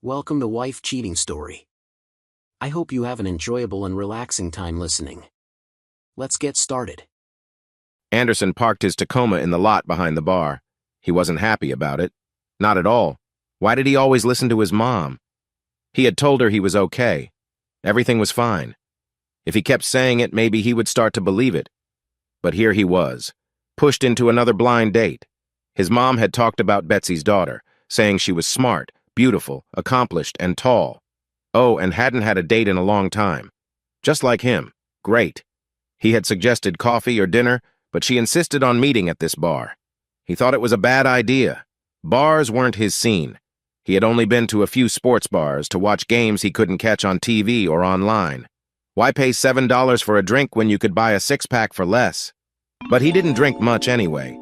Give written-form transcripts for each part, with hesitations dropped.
Welcome to Wife Cheating Story. I hope you have an enjoyable and relaxing time listening. Let's get started. Anderson parked his Tacoma in the lot behind the bar. He wasn't happy about it. Not at all. Why did he always listen to his mom? He had told her he was okay. Everything was fine. If he kept saying it, maybe he would start to believe it. But here he was, pushed into another blind date. His mom had talked about Betsy's daughter, saying she was smart, beautiful, accomplished, and tall. Oh, and hadn't had a date in a long time. Just like him. Great. He had suggested coffee or dinner, but she insisted on meeting at this bar. He thought it was a bad idea. Bars weren't his scene. He had only been to a few sports bars to watch games he couldn't catch on TV or online. Why pay $7 for a drink when you could buy a six-pack for less? But he didn't drink much anyway.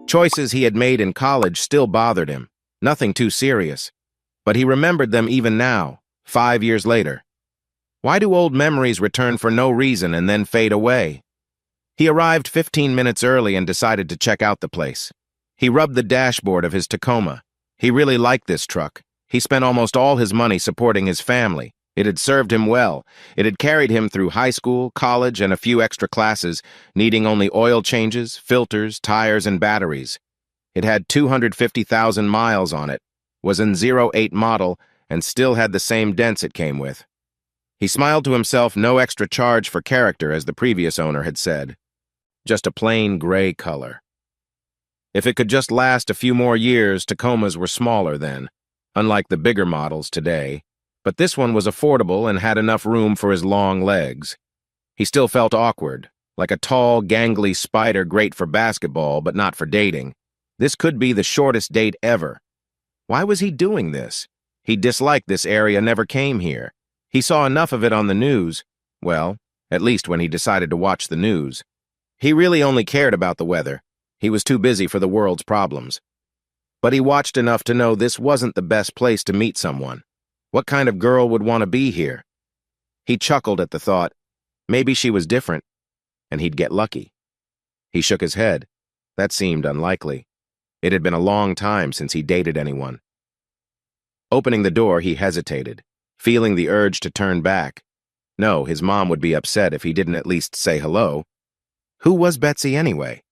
Choices he had made in college still bothered him. Nothing too serious. But he remembered them even now, 5 years later. Why do old memories return for no reason and then fade away? He arrived 15 minutes early and decided to check out the place. He rubbed the dashboard of his Tacoma. He really liked this truck. He spent almost all his money supporting his family. It had served him well. It had carried him through high school, college, and a few extra classes, needing only oil changes, filters, tires, and batteries. It had 250,000 miles on it, was an 08 model, and still had the same dents it came with. He smiled to himself, no extra charge for character, as the previous owner had said. Just a plain gray color. If it could just last a few more years, Tacomas were smaller then, unlike the bigger models today, but this one was affordable and had enough room for his long legs. He still felt awkward, like a tall, gangly spider great for basketball, but not for dating. This could be the shortest date ever. Why was he doing this? He disliked this area, never came here. He saw enough of it on the news. Well, at least when he decided to watch the news. He really only cared about the weather. He was too busy for the world's problems. But he watched enough to know this wasn't the best place to meet someone. What kind of girl would want to be here? He chuckled at the thought. Maybe she was different, and he'd get lucky. He shook his head. That seemed unlikely. It had been a long time since he dated anyone. Opening the door, he hesitated, feeling the urge to turn back. No, his mom would be upset if he didn't at least say hello. Who was Betsy anyway?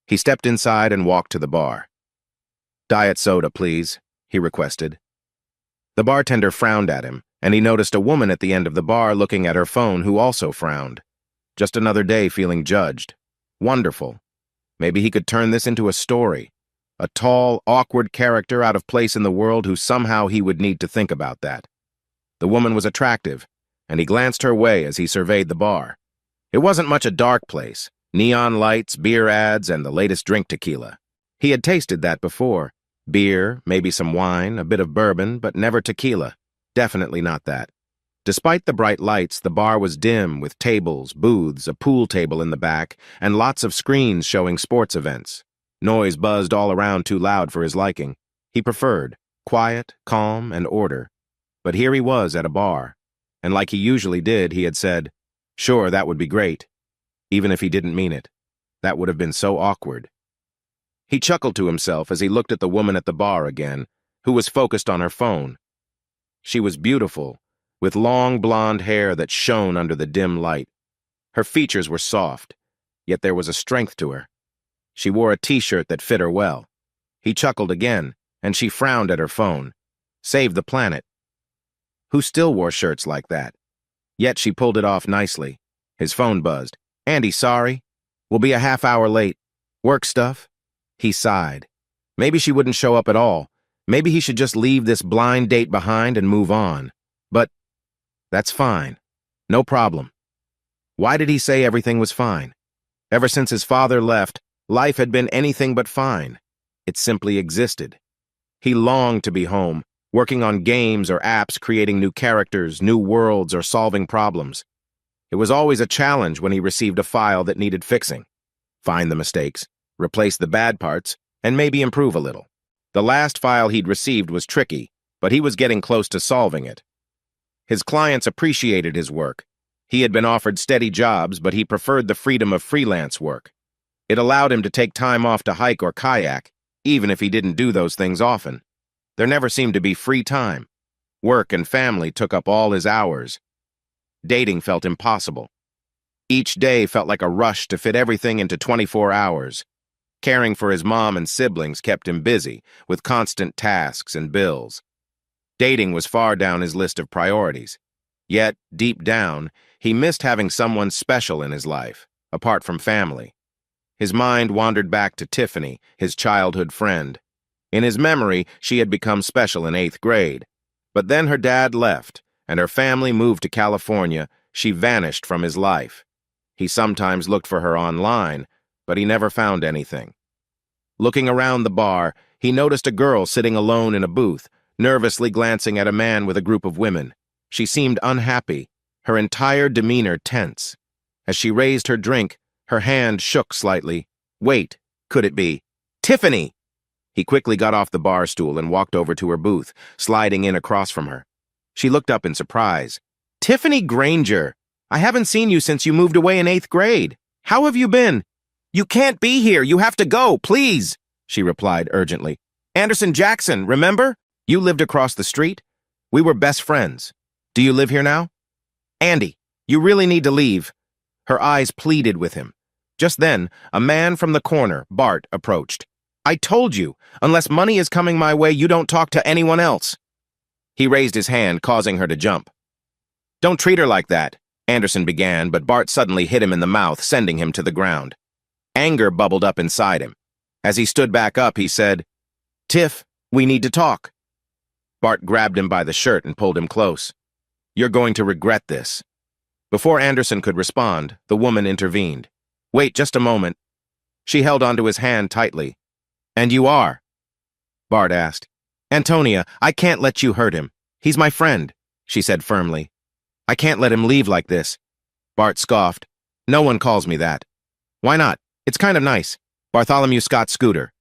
He stepped inside and walked to the bar. "Diet soda, please," he requested. The bartender frowned at him, and he noticed a woman at the end of the bar looking at her phone who also frowned. Just another day feeling judged. Wonderful. Maybe he could turn this into a story. A tall, awkward character out of place in the world who somehow he would need to think about that. The woman was attractive, and he glanced her way as he surveyed the bar. It wasn't much a dark place. Neon lights, beer ads, and the latest drink tequila. He had tasted that before. Beer, maybe some wine, a bit of bourbon, but never tequila. Definitely not that. Despite the bright lights, the bar was dim with tables, booths, a pool table in the back, and lots of screens showing sports events. Noise buzzed all around too loud for his liking. He preferred quiet, calm, and order. But here he was at a bar, and like he usually did, he had said, "Sure, that would be great." Even if he didn't mean it. That would have been so awkward. He chuckled to himself as he looked at the woman at the bar again, who was focused on her phone. She was beautiful, with long blonde hair that shone under the dim light. Her features were soft, yet there was a strength to her. She wore a t-shirt that fit her well. He chuckled again, and she frowned at her phone. Save the planet. Who still wore shirts like that? Yet she pulled it off nicely. His phone buzzed. "Andy, sorry. We'll be a half hour late. Work stuff?" He sighed. Maybe she wouldn't show up at all. Maybe he should just leave this blind date behind and move on. But that's fine. No problem. Why did he say everything was fine? Ever since his father left, life had been anything but fine. It simply existed. He longed to be home, working on games or apps, creating new characters, new worlds, or solving problems. It was always a challenge when he received a file that needed fixing. Find the mistakes, replace the bad parts, and maybe improve a little. The last file he'd received was tricky, but he was getting close to solving it. His clients appreciated his work. He had been offered steady jobs, but he preferred the freedom of freelance work. It allowed him to take time off to hike or kayak, even if he didn't do those things often. There never seemed to be free time. Work and family took up all his hours. Dating felt impossible. Each day felt like a rush to fit everything into 24 hours. Caring for his mom and siblings kept him busy, with constant tasks and bills. Dating was far down his list of priorities. Yet, deep down, he missed having someone special in his life, apart from family. His mind wandered back to Tiffany, his childhood friend. In his memory, she had become special in 8th grade. But then her dad left, and her family moved to California. She vanished from his life. He sometimes looked for her online, but he never found anything. Looking around the bar, he noticed a girl sitting alone in a booth, nervously glancing at a man with a group of women. She seemed unhappy, her entire demeanor tense. As she raised her drink, her hand shook slightly. Wait, could it be? Tiffany! He quickly got off the bar stool and walked over to her booth, sliding in across from her. She looked up in surprise. Tiffany Granger! I haven't seen you since you moved away in 8th grade. How have you been? You can't be here. You have to go, please, she replied urgently. Anderson Jackson, remember? You lived across the street. We were best friends. Do you live here now? Andy, you really need to leave. Her eyes pleaded with him. Just then, a man from the corner, Bart, approached. I told you, unless money is coming my way, you don't talk to anyone else. He raised his hand, causing her to jump. Don't treat her like that, Anderson began, but Bart suddenly hit him in the mouth, sending him to the ground. Anger bubbled up inside him. As he stood back up, he said, Tiff, we need to talk. Bart grabbed him by the shirt and pulled him close. You're going to regret this. Before Anderson could respond, the woman intervened. Wait just a moment. She held onto his hand tightly. And you are? Bart asked. Antonia, I can't let you hurt him. He's my friend, she said firmly. I can't let him leave like this. Bart scoffed. No one calls me that. Why not? It's kind of nice. Bartholomew Scott Scooter.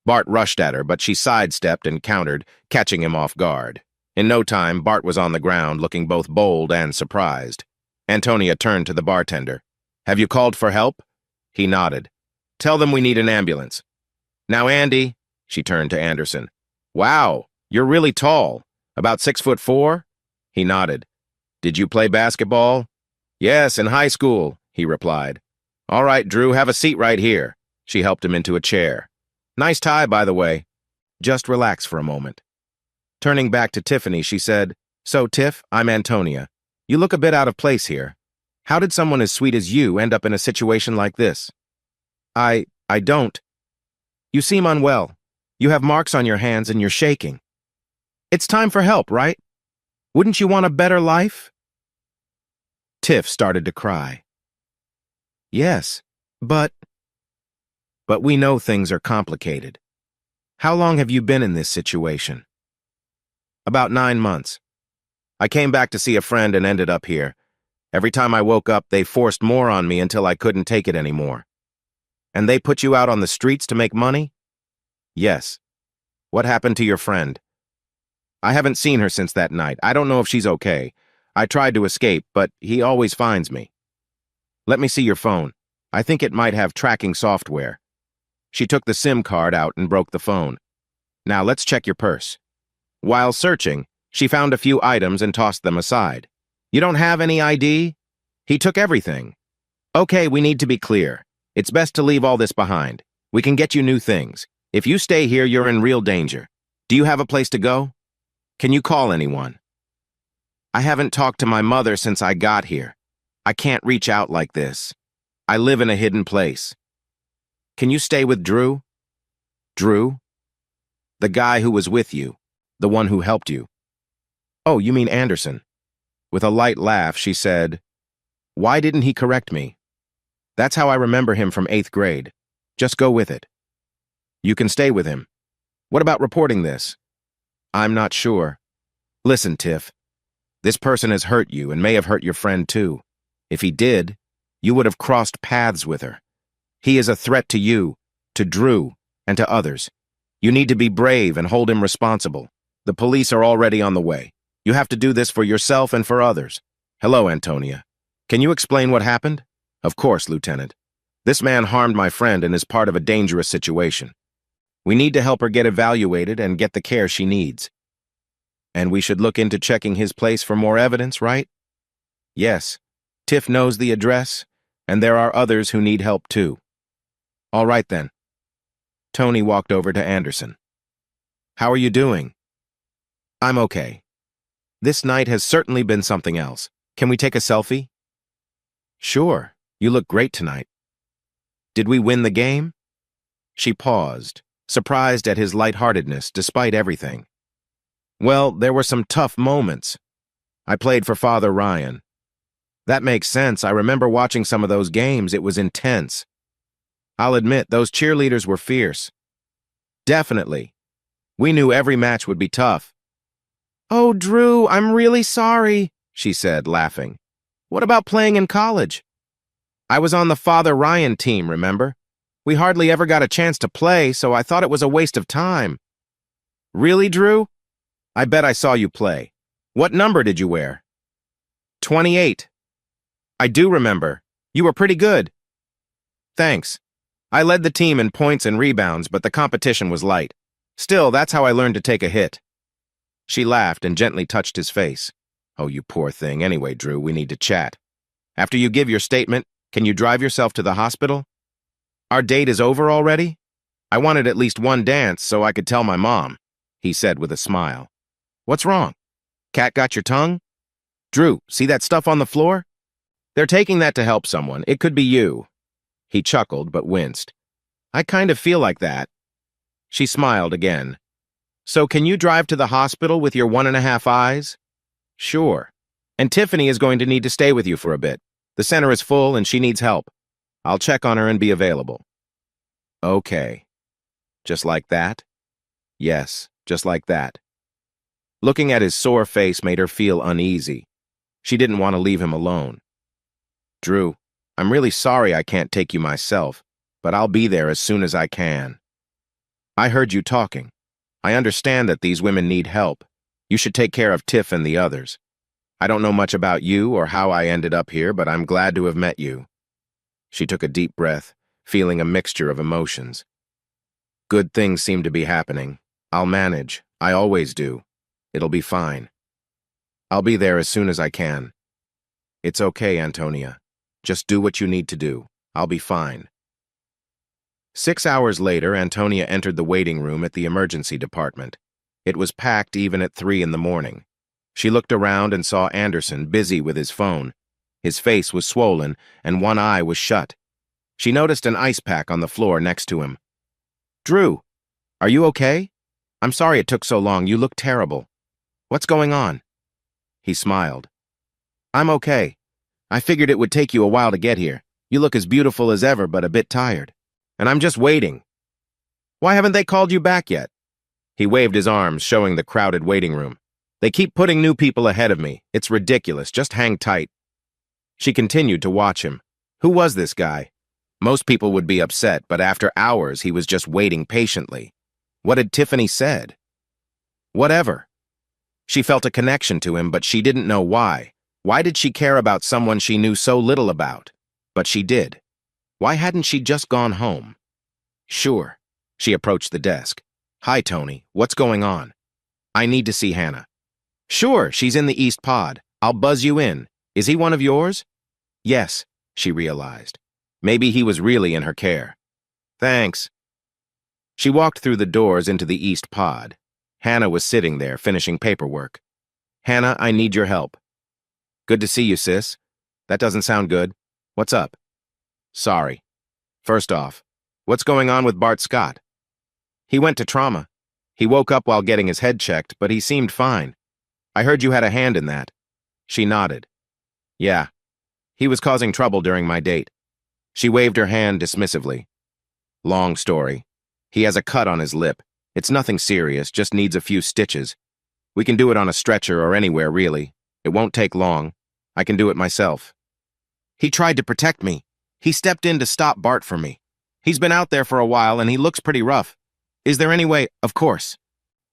Bart rushed at her, but she sidestepped and countered, catching him off guard. In no time, Bart was on the ground, looking both bold and surprised. Antonia turned to the bartender. Have you called for help? He nodded. Tell them we need an ambulance. Now, Andy, she turned to Anderson. Wow, you're really tall. About 6'4"? He nodded. Did you play basketball? Yes, in high school, he replied. All right, Drew, have a seat right here. She helped him into a chair. Nice tie, by the way. Just relax for a moment. Turning back to Tiffany, she said, So, Tiff, I'm Antonia. You look a bit out of place here. How did someone as sweet as you end up in a situation like this? I don't. You seem unwell. You have marks on your hands and you're shaking. It's time for help, right? Wouldn't you want a better life? Tiff started to cry. Yes, but we know things are complicated. How long have you been in this situation? About 9 months. I came back to see a friend and ended up here. Every time I woke up, they forced more on me until I couldn't take it anymore. And they put you out on the streets to make money? Yes. What happened to your friend? I haven't seen her since that night. I don't know if she's okay. I tried to escape, but he always finds me. Let me see your phone. I think it might have tracking software. She took the SIM card out and broke the phone. Now let's check your purse. While searching, she found a few items and tossed them aside. You don't have any ID? He took everything. Okay, we need to be clear. It's best to leave all this behind. We can get you new things. If you stay here, you're in real danger. Do you have a place to go? Can you call anyone? I haven't talked to my mother since I got here. I can't reach out like this. I live in a hidden place. Can you stay with Drew? Drew? The guy who was with you. The one who helped you. Oh, you mean Anderson. With a light laugh, she said, Why didn't he correct me? That's how I remember him from 8th grade. Just go with it. You can stay with him. What about reporting this? I'm not sure. Listen, Tiff. This person has hurt you and may have hurt your friend too. If he did, you would have crossed paths with her. He is a threat to you, to Drew, and to others. You need to be brave and hold him responsible. The police are already on the way. You have to do this for yourself and for others. Hello, Antonia. Can you explain what happened? Of course, Lieutenant. This man harmed my friend and is part of a dangerous situation. We need to help her get evaluated and get the care she needs. And we should look into checking his place for more evidence, right? Yes. Tiff knows the address, and there are others who need help too. All right then. Tony walked over to Anderson. How are you doing? I'm okay. This night has certainly been something else. Can we take a selfie? Sure. You look great tonight. Did we win the game? She paused, surprised at his lightheartedness despite everything. Well, there were some tough moments. I played for Father Ryan. That makes sense. I remember watching some of those games. It was intense. I'll admit, those cheerleaders were fierce. Definitely. We knew every match would be tough. Oh, Drew, I'm really sorry, she said, laughing. What about playing in college? I was on the Father Ryan team, remember? We hardly ever got a chance to play, so I thought it was a waste of time. Really, Drew? I bet I saw you play. What number did you wear? 28. I do remember. You were pretty good. Thanks. I led the team in points and rebounds, but the competition was light. Still, that's how I learned to take a hit. She laughed and gently touched his face. Oh, you poor thing. Anyway, Drew, we need to chat. After you give your statement, can you drive yourself to the hospital? Our date is over already? I wanted at least one dance so I could tell my mom, he said with a smile. What's wrong? Cat got your tongue? Drew, see that stuff on the floor? They're taking that to help someone. It could be you. He chuckled but winced. I kind of feel like that. She smiled again. So can you drive to the hospital with your 1.5 eyes? Sure. And Tiffany is going to need to stay with you for a bit. The center is full and she needs help. I'll check on her and be available. Okay. Just like that? Yes, just like that. Looking at his sore face made her feel uneasy. She didn't want to leave him alone. Drew, I'm really sorry I can't take you myself, but I'll be there as soon as I can. I heard you talking. I understand that these women need help. You should take care of Tiff and the others. I don't know much about you or how I ended up here, but I'm glad to have met you. She took a deep breath, feeling a mixture of emotions. Good things seem to be happening. I'll manage. I always do. It'll be fine. I'll be there as soon as I can. It's okay, Antonia. Just do what you need to do. I'll be fine. 6 hours later, Antonia entered the waiting room at the emergency department. It was packed even at 3 in the morning. She looked around and saw Anderson busy with his phone. His face was swollen and one eye was shut. She noticed an ice pack on the floor next to him. Drew, are you okay? I'm sorry it took so long. You look terrible. What's going on? He smiled. I'm okay. I figured it would take you a while to get here. You look as beautiful as ever, but a bit tired. And I'm just waiting. Why haven't they called you back yet? He waved his arms, showing the crowded waiting room. They keep putting new people ahead of me. It's ridiculous. Just hang tight. She continued to watch him. Who was this guy? Most people would be upset, but after hours he was just waiting patiently. What had Tiffany said? Whatever. She felt a connection to him, but she didn't know why. Why did she care about someone she knew so little about? But she did. Why hadn't she just gone home? Sure. She approached the desk. Hi, Tony. What's going on? I need to see Hannah. Sure, she's in the East Pod. I'll buzz you in. Is he one of yours? Yes, she realized. Maybe he was really in her care. Thanks. She walked through the doors into the East Pod. Hannah was sitting there, finishing paperwork. Hannah, I need your help. Good to see you, sis. That doesn't sound good. What's up? Sorry. First off, what's going on with Bart Scott? He went to trauma. He woke up while getting his head checked, but he seemed fine. I heard you had a hand in that. She nodded. Yeah. He was causing trouble during my date. She waved her hand dismissively. Long story. He has a cut on his lip. It's nothing serious, just needs a few stitches. We can do it on a stretcher or anywhere, really. It won't take long. I can do it myself. He tried to protect me. He stepped in to stop Bart for me. He's been out there for a while and he looks pretty rough. Is there any way? Of course.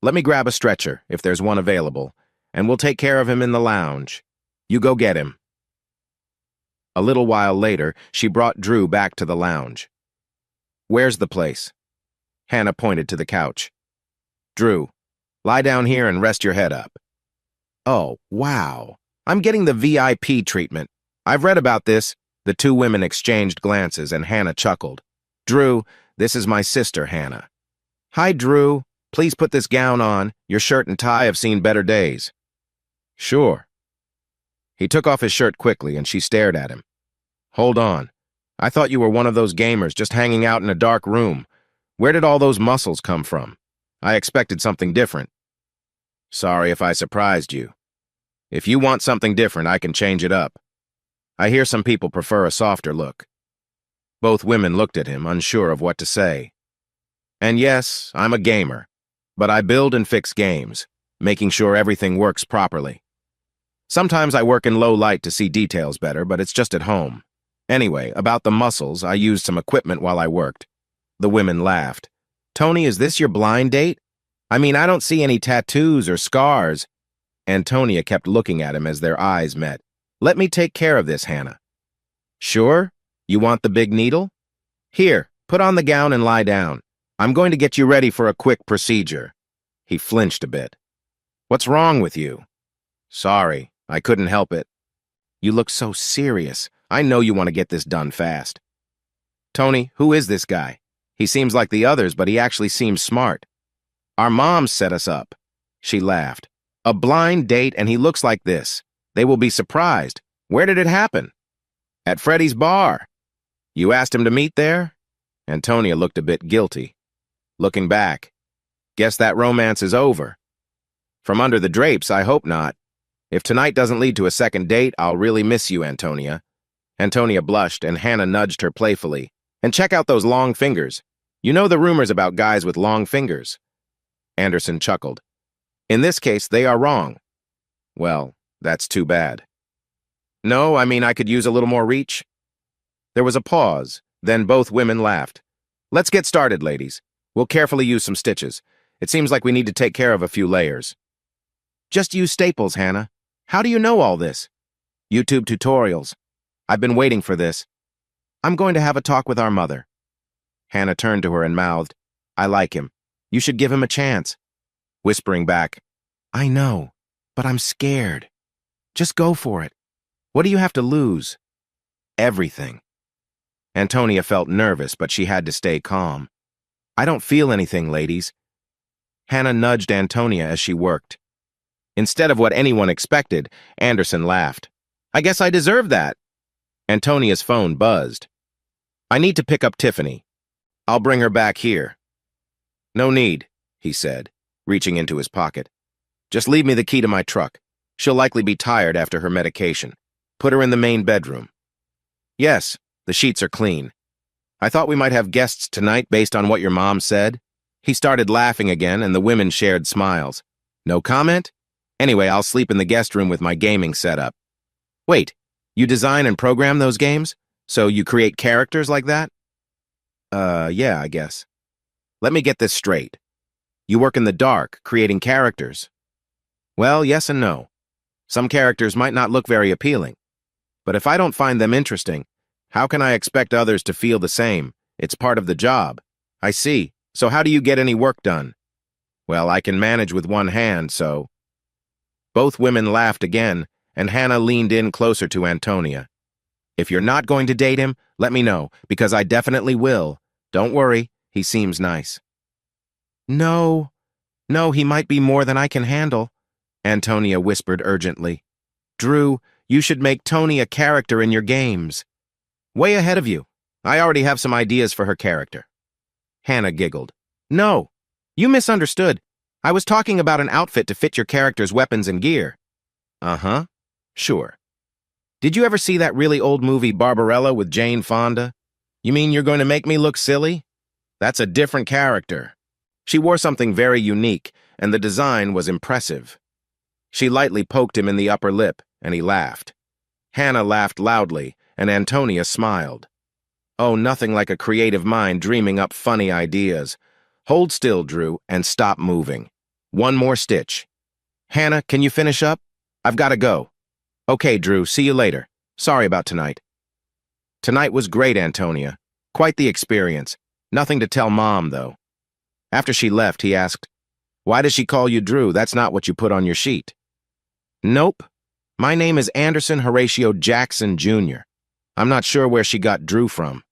Let me grab a stretcher, if there's one available, and we'll take care of him in the lounge. You go get him. A little while later, she brought Drew back to the lounge. Where's the place? Hannah pointed to the couch. Drew, lie down here and rest your head up. Oh, wow. I'm getting the VIP treatment. I've read about this. The two women exchanged glances, and Hannah chuckled. Drew, this is my sister, Hannah. Hi, Drew. Please put this gown on. Your shirt and tie have seen better days. Sure. He took off his shirt quickly, and she stared at him. Hold on. I thought you were one of those gamers just hanging out in a dark room. Where did all those muscles come from? I expected something different. Sorry if I surprised you. If you want something different, I can change it up. I hear some people prefer a softer look. Both women looked at him, unsure of what to say. And yes, I'm a gamer, but I build and fix games, making sure everything works properly. Sometimes I work in low light to see details better, but it's just at home. Anyway, about the muscles, I used some equipment while I worked. The women laughed. Tony, is this your blind date? I mean, I don't see any tattoos or scars. Antonia kept looking at him as their eyes met. Let me take care of this, Hannah. Sure? You want the big needle? Here, put on the gown and lie down. I'm going to get you ready for a quick procedure. He flinched a bit. What's wrong with you? Sorry, I couldn't help it. You look so serious. I know you want to get this done fast. Tony, who is this guy? He seems like the others, but he actually seems smart. Our moms set us up. She laughed. A blind date, and he looks like this. They will be surprised. Where did it happen? At Freddie's bar. You asked him to meet there? Antonia looked a bit guilty. Looking back, guess that romance is over. From under the drapes, I hope not. If tonight doesn't lead to a second date, I'll really miss you, Antonia. Antonia blushed, and Hannah nudged her playfully. And check out those long fingers. You know the rumors about guys with long fingers. Anderson chuckled. In this case, they are wrong. Well, that's too bad. No, I mean I could use a little more reach. There was a pause, then both women laughed. Let's get started, ladies. We'll carefully use some stitches. It seems like we need to take care of a few layers. Just use staples, Hannah. How do you know all this? YouTube tutorials. I've been waiting for this. I'm going to have a talk with our mother. Hannah turned to her and mouthed, I like him. You should give him a chance. Whispering back, I know, but I'm scared. Just go for it. What do you have to lose? Everything. Antonia felt nervous, but she had to stay calm. I don't feel anything, ladies. Hannah nudged Antonia as she worked. Instead of what anyone expected, Anderson laughed. I guess I deserve that. Antonia's phone buzzed. I need to pick up Tiffany. I'll bring her back here. No need, he said, reaching into his pocket. Just leave me the key to my truck. She'll likely be tired after her medication. Put her in the main bedroom. Yes, the sheets are clean. I thought we might have guests tonight based on what your mom said. He started laughing again, and the women shared smiles. No comment? Anyway, I'll sleep in the guest room with my gaming setup. Wait, you design and program those games? So you create characters like that? Yeah, I guess. Let me get this straight. You work in the dark, creating characters. Well, yes and no. Some characters might not look very appealing. But if I don't find them interesting, how can I expect others to feel the same? It's part of the job. I see. So how do you get any work done? Well, I can manage with one hand, so... Both women laughed again, and Hannah leaned in closer to Antonia. If you're not going to date him, let me know, because I definitely will. Don't worry, he seems nice. No, he might be more than I can handle, Antonia whispered urgently. Drew, you should make Tony a character in your games. Way ahead of you. I already have some ideas for her character. Hannah giggled. No, you misunderstood. I was talking about an outfit to fit your character's weapons and gear. Uh-huh, sure. Did you ever see that really old movie Barbarella with Jane Fonda? You mean you're going to make me look silly? That's a different character. She wore something very unique, and the design was impressive. She lightly poked him in the upper lip, and he laughed. Hannah laughed loudly, and Antonia smiled. Oh, nothing like a creative mind dreaming up funny ideas. Hold still, Drew, and stop moving. One more stitch. Hannah, can you finish up? I've got to go. Okay, Drew, see you later. Sorry about tonight. Tonight was great, Antonia. Quite the experience. Nothing to tell Mom, though. After she left, he asked, Why does she call you Drew? That's not what you put on your sheet. Nope. My name is Anderson Horatio Jackson, Jr. I'm not sure where she got Drew from.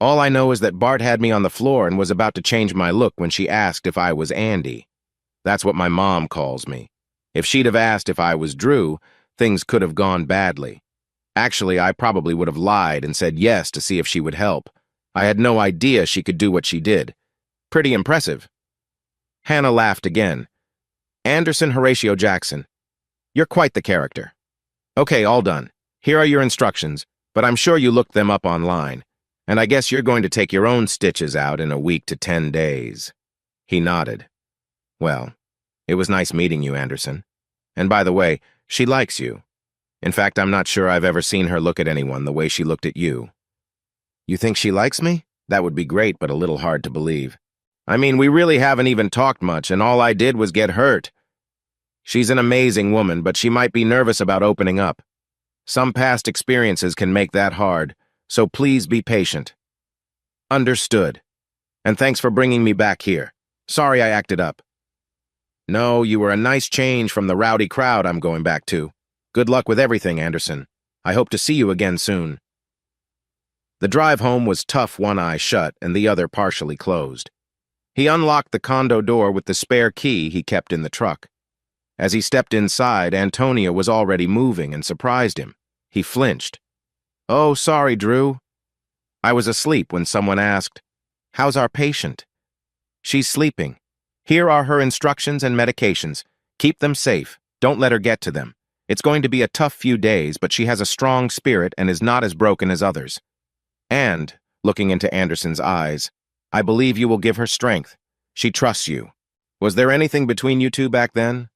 All I know is that Bart had me on the floor and was about to change my look when she asked if I was Andy. That's what my mom calls me. If she'd have asked if I was Drew, things could have gone badly. Actually, I probably would have lied and said yes to see if she would help. I had no idea she could do what she did. Pretty impressive. Hannah laughed again. Anderson Horatio Jackson. You're quite the character. Okay, all done. Here are your instructions, but I'm sure you looked them up online. And I guess you're going to take your own stitches out in a week to 10 days. He nodded. Well, it was nice meeting you, Anderson. And by the way, she likes you. In fact, I'm not sure I've ever seen her look at anyone the way she looked at you. You think she likes me? That would be great, but a little hard to believe. I mean, we really haven't even talked much, and all I did was get hurt. She's an amazing woman, but she might be nervous about opening up. Some past experiences can make that hard, so please be patient. Understood. And thanks for bringing me back here. Sorry I acted up. No, you were a nice change from the rowdy crowd I'm going back to. Good luck with everything, Anderson. I hope to see you again soon. The drive home was tough, one eye shut and the other partially closed. He unlocked the condo door with the spare key he kept in the truck. As he stepped inside, Antonia was already moving and surprised him. He flinched. Oh, sorry, Drew. I was asleep when someone asked, "How's our patient?" She's sleeping. Here are her instructions and medications. Keep them safe. Don't let her get to them. It's going to be a tough few days, but she has a strong spirit and is not as broken as others. And, looking into Anderson's eyes, I believe you will give her strength. She trusts you. Was there anything between you two back then?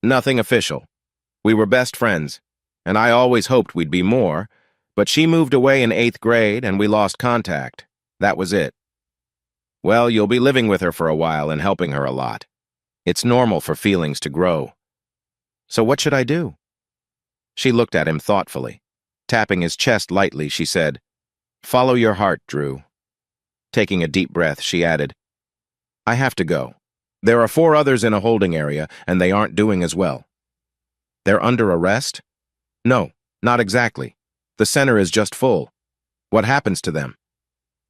Nothing official. We were best friends, and I always hoped we'd be more, but she moved away in 8th grade and we lost contact. That was it. Well, you'll be living with her for a while and helping her a lot. It's normal for feelings to grow. So what should I do? She looked at him thoughtfully. Tapping his chest lightly, she said, "Follow your heart, Drew." Taking a deep breath, she added, "I have to go. There are 4 others in a holding area, and they aren't doing as well." They're under arrest? No, not exactly. The center is just full. What happens to them?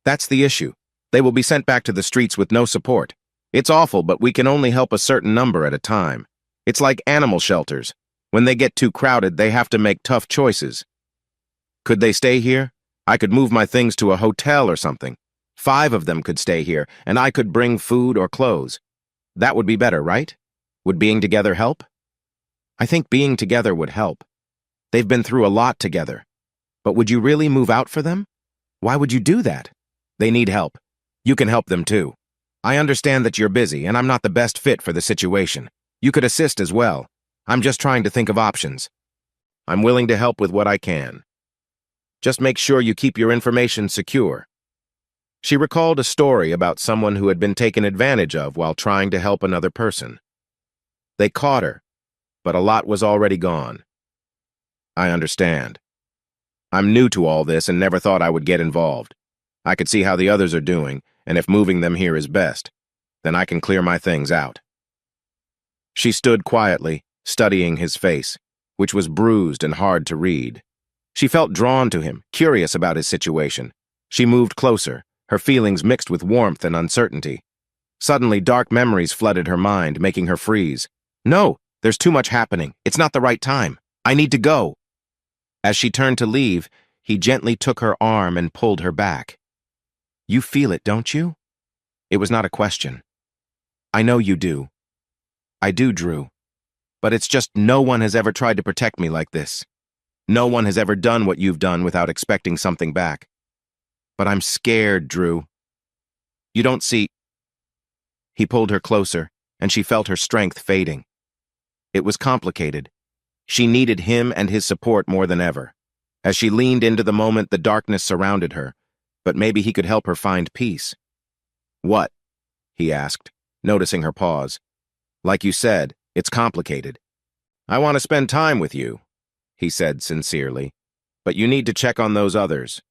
That's the issue. They will be sent back to the streets with no support. It's awful, but we can only help a certain number at a time. It's like animal shelters. When they get too crowded, they have to make tough choices. Could they stay here? I could move my things to a hotel or something. 5 of them could stay here, and I could bring food or clothes. That would be better, right? Would being together help? I think being together would help. They've been through a lot together. But would you really move out for them? Why would you do that? They need help. You can help them too. I understand that you're busy, and I'm not the best fit for the situation. You could assist as well. I'm just trying to think of options. I'm willing to help with what I can. Just make sure you keep your information secure. She recalled a story about someone who had been taken advantage of while trying to help another person. They caught her, but a lot was already gone. I understand. I'm new to all this and never thought I would get involved. I could see how the others are doing, and if moving them here is best, then I can clear my things out. She stood quietly, studying his face, which was bruised and hard to read. She felt drawn to him, curious about his situation. She moved closer, her feelings mixed with warmth and uncertainty. Suddenly, dark memories flooded her mind, making her freeze. No, there's too much happening. It's not the right time. I need to go. As she turned to leave, he gently took her arm and pulled her back. You feel it, don't you? It was not a question. I know you do. I do, Drew. But it's just no one has ever tried to protect me like this. No one has ever done what you've done without expecting something back. But I'm scared, Drew. You don't see... He pulled her closer, and she felt her strength fading. It was complicated. She needed him and his support more than ever. As she leaned into the moment, the darkness surrounded her, but maybe he could help her find peace. What? He asked, noticing her pause. Like you said, it's complicated. I want to spend time with you, he said sincerely, but you need to check on those others.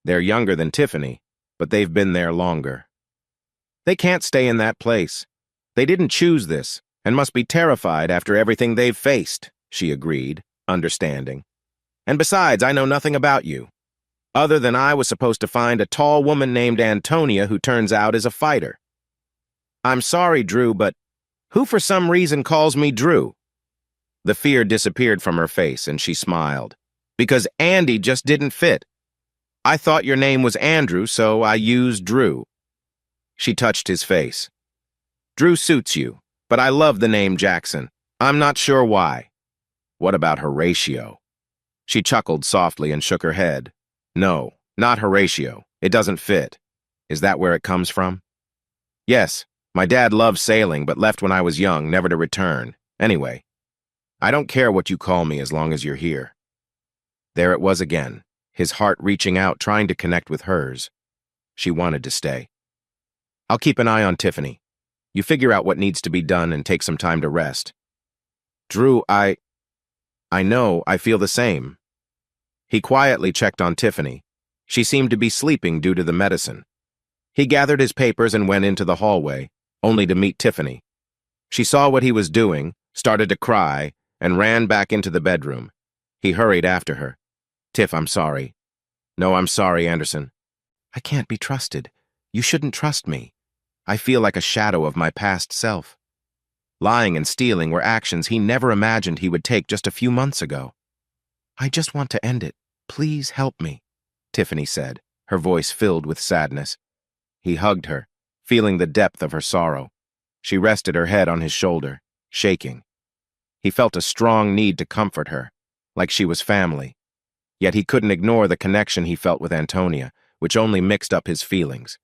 They're younger than Tiffany, but they've been there longer. They can't stay in that place. They didn't choose this, and must be terrified after everything they've faced, she agreed, understanding. And besides, I know nothing about you, other than I was supposed to find a tall woman named Antonia who turns out is a fighter. I'm sorry, Drew, but who for some reason calls me Drew? The fear disappeared from her face and she smiled. Because Andy just didn't fit. I thought your name was Andrew, so I used Drew. She touched his face. Drew suits you, but I love the name Jackson. I'm not sure why. What about Horatio? She chuckled softly and shook her head. No, not Horatio. It doesn't fit. Is that where it comes from? Yes, my dad loved sailing but left when I was young, never to return. Anyway, I don't care what you call me as long as you're here. There it was again, his heart reaching out, trying to connect with hers. She wanted to stay. I'll keep an eye on Tiffany. You figure out what needs to be done and take some time to rest. Drew, I know, I feel the same. He quietly checked on Tiffany. She seemed to be sleeping due to the medicine. He gathered his papers and went into the hallway, only to meet Tiffany. She saw what he was doing, started to cry, and ran back into the bedroom. He hurried after her. Tiff, I'm sorry. No, I'm sorry, Anderson. I can't be trusted. You shouldn't trust me. I feel like a shadow of my past self. Lying and stealing were actions he never imagined he would take just a few months ago. I just want to end it. Please help me, Tiffany said, her voice filled with sadness. He hugged her, feeling the depth of her sorrow. She rested her head on his shoulder, shaking. He felt a strong need to comfort her, like she was family. Yet he couldn't ignore the connection he felt with Antonia, which only mixed up his feelings.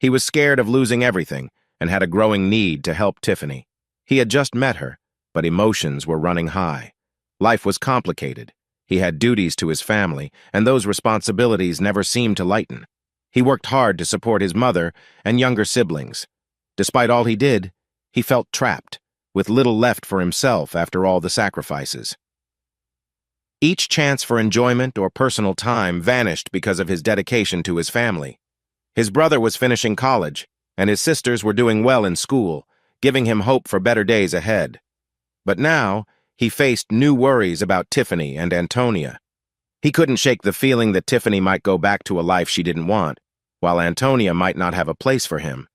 He was scared of losing everything and had a growing need to help Tiffany. He had just met her, but emotions were running high. Life was complicated. He had duties to his family, and those responsibilities never seemed to lighten. He worked hard to support his mother and younger siblings. Despite all he did, he felt trapped, with little left for himself after all the sacrifices. Each chance for enjoyment or personal time vanished because of his dedication to his family. His brother was finishing college, and his sisters were doing well in school, giving him hope for better days ahead. But now, he faced new worries about Tiffany and Antonia. He couldn't shake the feeling that Tiffany might go back to a life she didn't want, while Antonia might not have a place for him.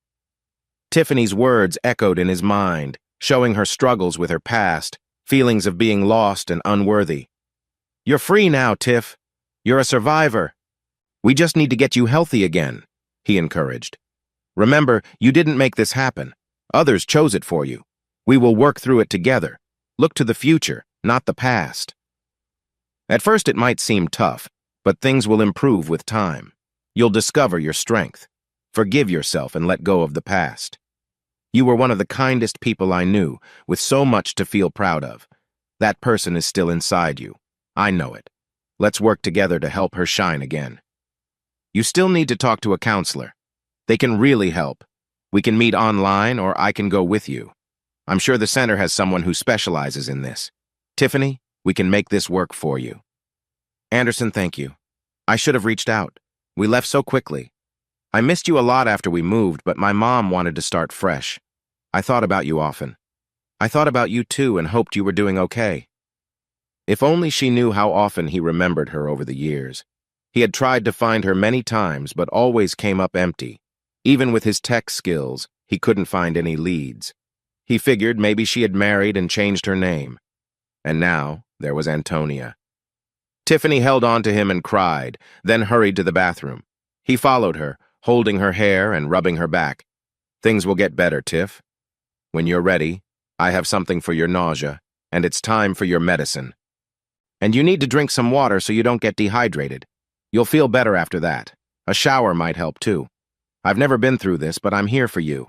Tiffany's words echoed in his mind, showing her struggles with her past, feelings of being lost and unworthy. You're free now, Tiff. You're a survivor. We just need to get you healthy again, he encouraged. Remember, you didn't make this happen. Others chose it for you. We will work through it together. Look to the future, not the past. At first it might seem tough, but things will improve with time. You'll discover your strength. Forgive yourself and let go of the past. You were one of the kindest people I knew, with so much to feel proud of. That person is still inside you. I know it. Let's work together to help her shine again. You still need to talk to a counselor. They can really help. We can meet online or I can go with you. I'm sure the center has someone who specializes in this. Tiffany, we can make this work for you. Anderson, thank you. I should have reached out. We left so quickly. I missed you a lot after we moved, but my mom wanted to start fresh. I thought about you often. I thought about you too and hoped you were doing okay. If only she knew how often he remembered her over the years. He had tried to find her many times, but always came up empty. Even with his tech skills, he couldn't find any leads. He figured maybe she had married and changed her name. And now, there was Antonia. Tiffany held on to him and cried, then hurried to the bathroom. He followed her, holding her hair and rubbing her back. Things will get better, Tiff. When you're ready, I have something for your nausea, and it's time for your medicine. And you need to drink some water so you don't get dehydrated. You'll feel better after that. A shower might help too. I've never been through this, but I'm here for you.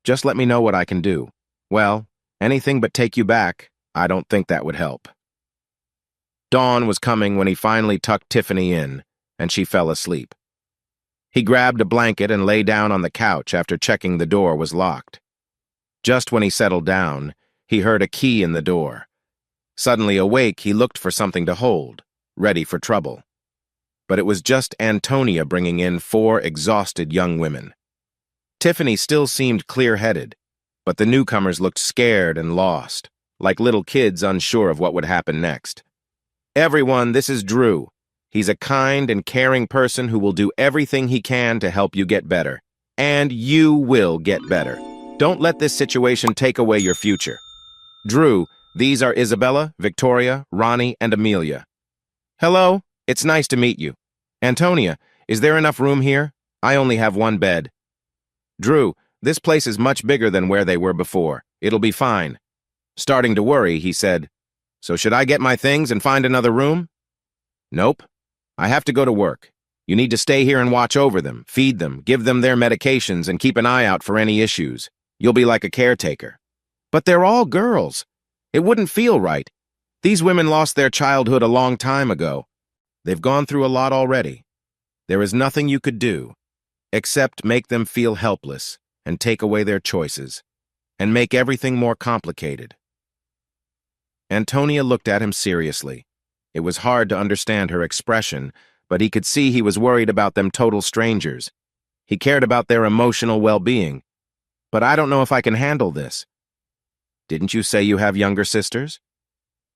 Just let me know what I can do. Well, anything but take you back. I don't think that would help. Dawn was coming when he finally tucked Tiffany in, and she fell asleep. He grabbed a blanket and lay down on the couch after checking the door was locked. Just when he settled down, he heard a key in the door. Suddenly awake, he looked for something to hold, ready for trouble. But it was just Antonia bringing in 4 exhausted young women. Tiffany still seemed clear-headed, but the newcomers looked scared and lost, like little kids unsure of what would happen next. "Everyone, this is Drew. He's a kind and caring person who will do everything he can to help you get better. And you will get better. Don't let this situation take away your future. Drew, these are Isabella, Victoria, Ronnie, and Amelia. Hello, it's nice to meet you. Antonia, is there enough room here? I only have one bed. Drew, this place is much bigger than where they were before. It'll be fine." Starting to worry, he said, "So should I get my things and find another room?" "Nope. I have to go to work. You need to stay here and watch over them, feed them, give them their medications, and keep an eye out for any issues. You'll be like a caretaker." "But they're all girls. It wouldn't feel right. These women lost their childhood a long time ago. They've gone through a lot already. There is nothing you could do except make them feel helpless and take away their choices and make everything more complicated." Antonia looked at him seriously. It was hard to understand her expression, but he could see he was worried about them total strangers. He cared about their emotional well-being. "But I don't know if I can handle this." "Didn't you say you have younger sisters?"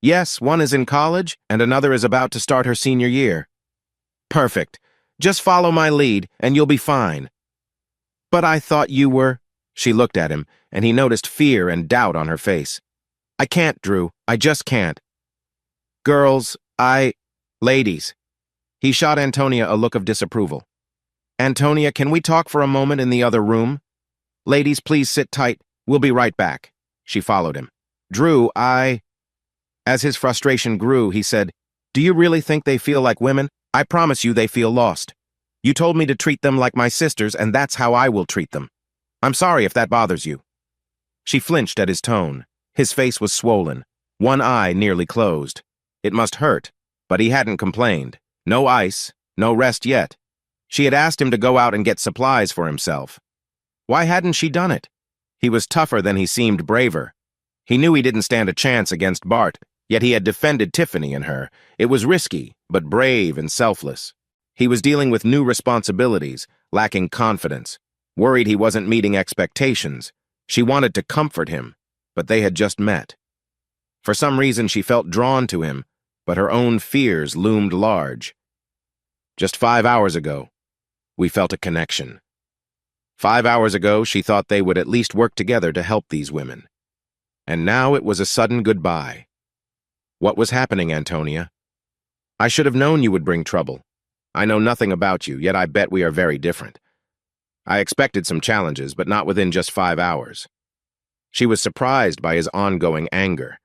"Yes, one is in college and another is about to start her senior year." "Perfect. Just follow my lead and you'll be fine." "But I thought you were—" She looked at him, and he noticed fear and doubt on her face. "I can't, Drew. I just can't. Girls, Ladies." He shot Antonia a look of disapproval. "Antonia, can we talk for a moment in the other room? Ladies, please sit tight. We'll be right back." She followed him. "Drew, As his frustration grew, he said, "Do you really think they feel like women? I promise you they feel lost. You told me to treat them like my sisters, and that's how I will treat them. I'm sorry if that bothers you." She flinched at his tone. His face was swollen, one eye nearly closed. It must hurt, but he hadn't complained. No ice, no rest yet. She had asked him to go out and get supplies for himself. Why hadn't she done it? He was tougher than he seemed braver. He knew he didn't stand a chance against Bart, yet he had defended Tiffany and her. It was risky, but brave and selfless. He was dealing with new responsibilities, lacking confidence, worried he wasn't meeting expectations. She wanted to comfort him, but they had just met. For some reason, she felt drawn to him, but her own fears loomed large. Just 5 hours ago, we felt a connection. 5 hours ago, she thought they would at least work together to help these women. And now it was a sudden goodbye. What was happening, Antonia? I should have known you would bring trouble. I know nothing about you, yet I bet we are very different. I expected some challenges, but not within just 5 hours. She was surprised by his ongoing anger.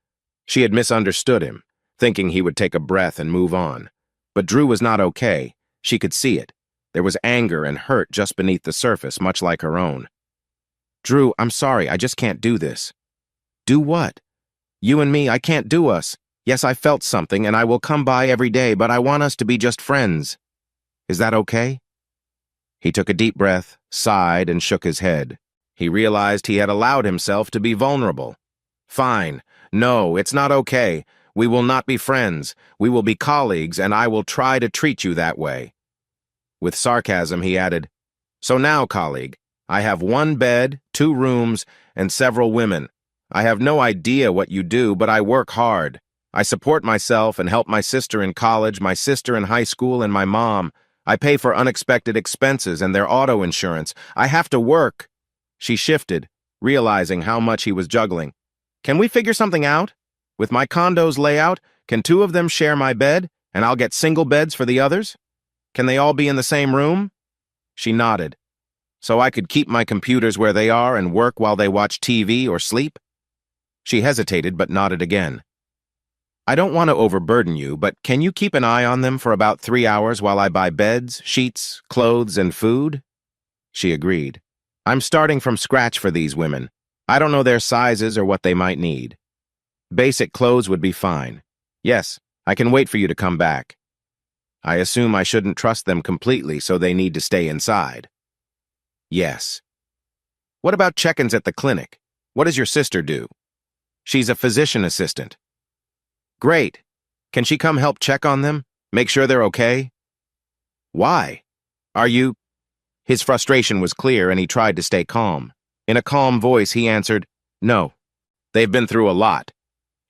She had misunderstood him, thinking he would take a breath and move on. But Drew was not okay. She could see it. There was anger and hurt just beneath the surface, much like her own. Drew, I'm sorry, I just can't do this. Do what? You and me, I can't do us. Yes, I felt something, and I will come by every day, but I want us to be just friends. Is that okay? He took a deep breath, sighed, and shook his head. He realized he had allowed himself to be vulnerable. Fine. No, it's not okay. We will not be friends. We will be colleagues, and I will try to treat you that way. With sarcasm, he added, So now, colleague, I have one bed, 2 rooms, and several women. I have no idea what you do, but I work hard. I support myself and help my sister in college, my sister in high school, and my mom. I pay for unexpected expenses and their auto insurance. I have to work. She shifted, realizing how much he was juggling. Can we figure something out? With my condo's layout, can 2 of them share my bed, and I'll get single beds for the others? Can they all be in the same room? She nodded. So I could keep my computers where they are and work while they watch TV or sleep? She hesitated but nodded again. I don't want to overburden you, but can you keep an eye on them for about 3 hours while I buy beds, sheets, clothes, and food? She agreed. I'm starting from scratch for these women. I don't know their sizes or what they might need. Basic clothes would be fine. Yes, I can wait for you to come back. I assume I shouldn't trust them completely, so they need to stay inside. Yes. What about check-ins at the clinic? What does your sister do? She's a physician assistant. Great. Can she come help check on them? Make sure they're okay? Why? Are you... His frustration was clear, and he tried to stay calm. In a calm voice, he answered, No, they've been through a lot,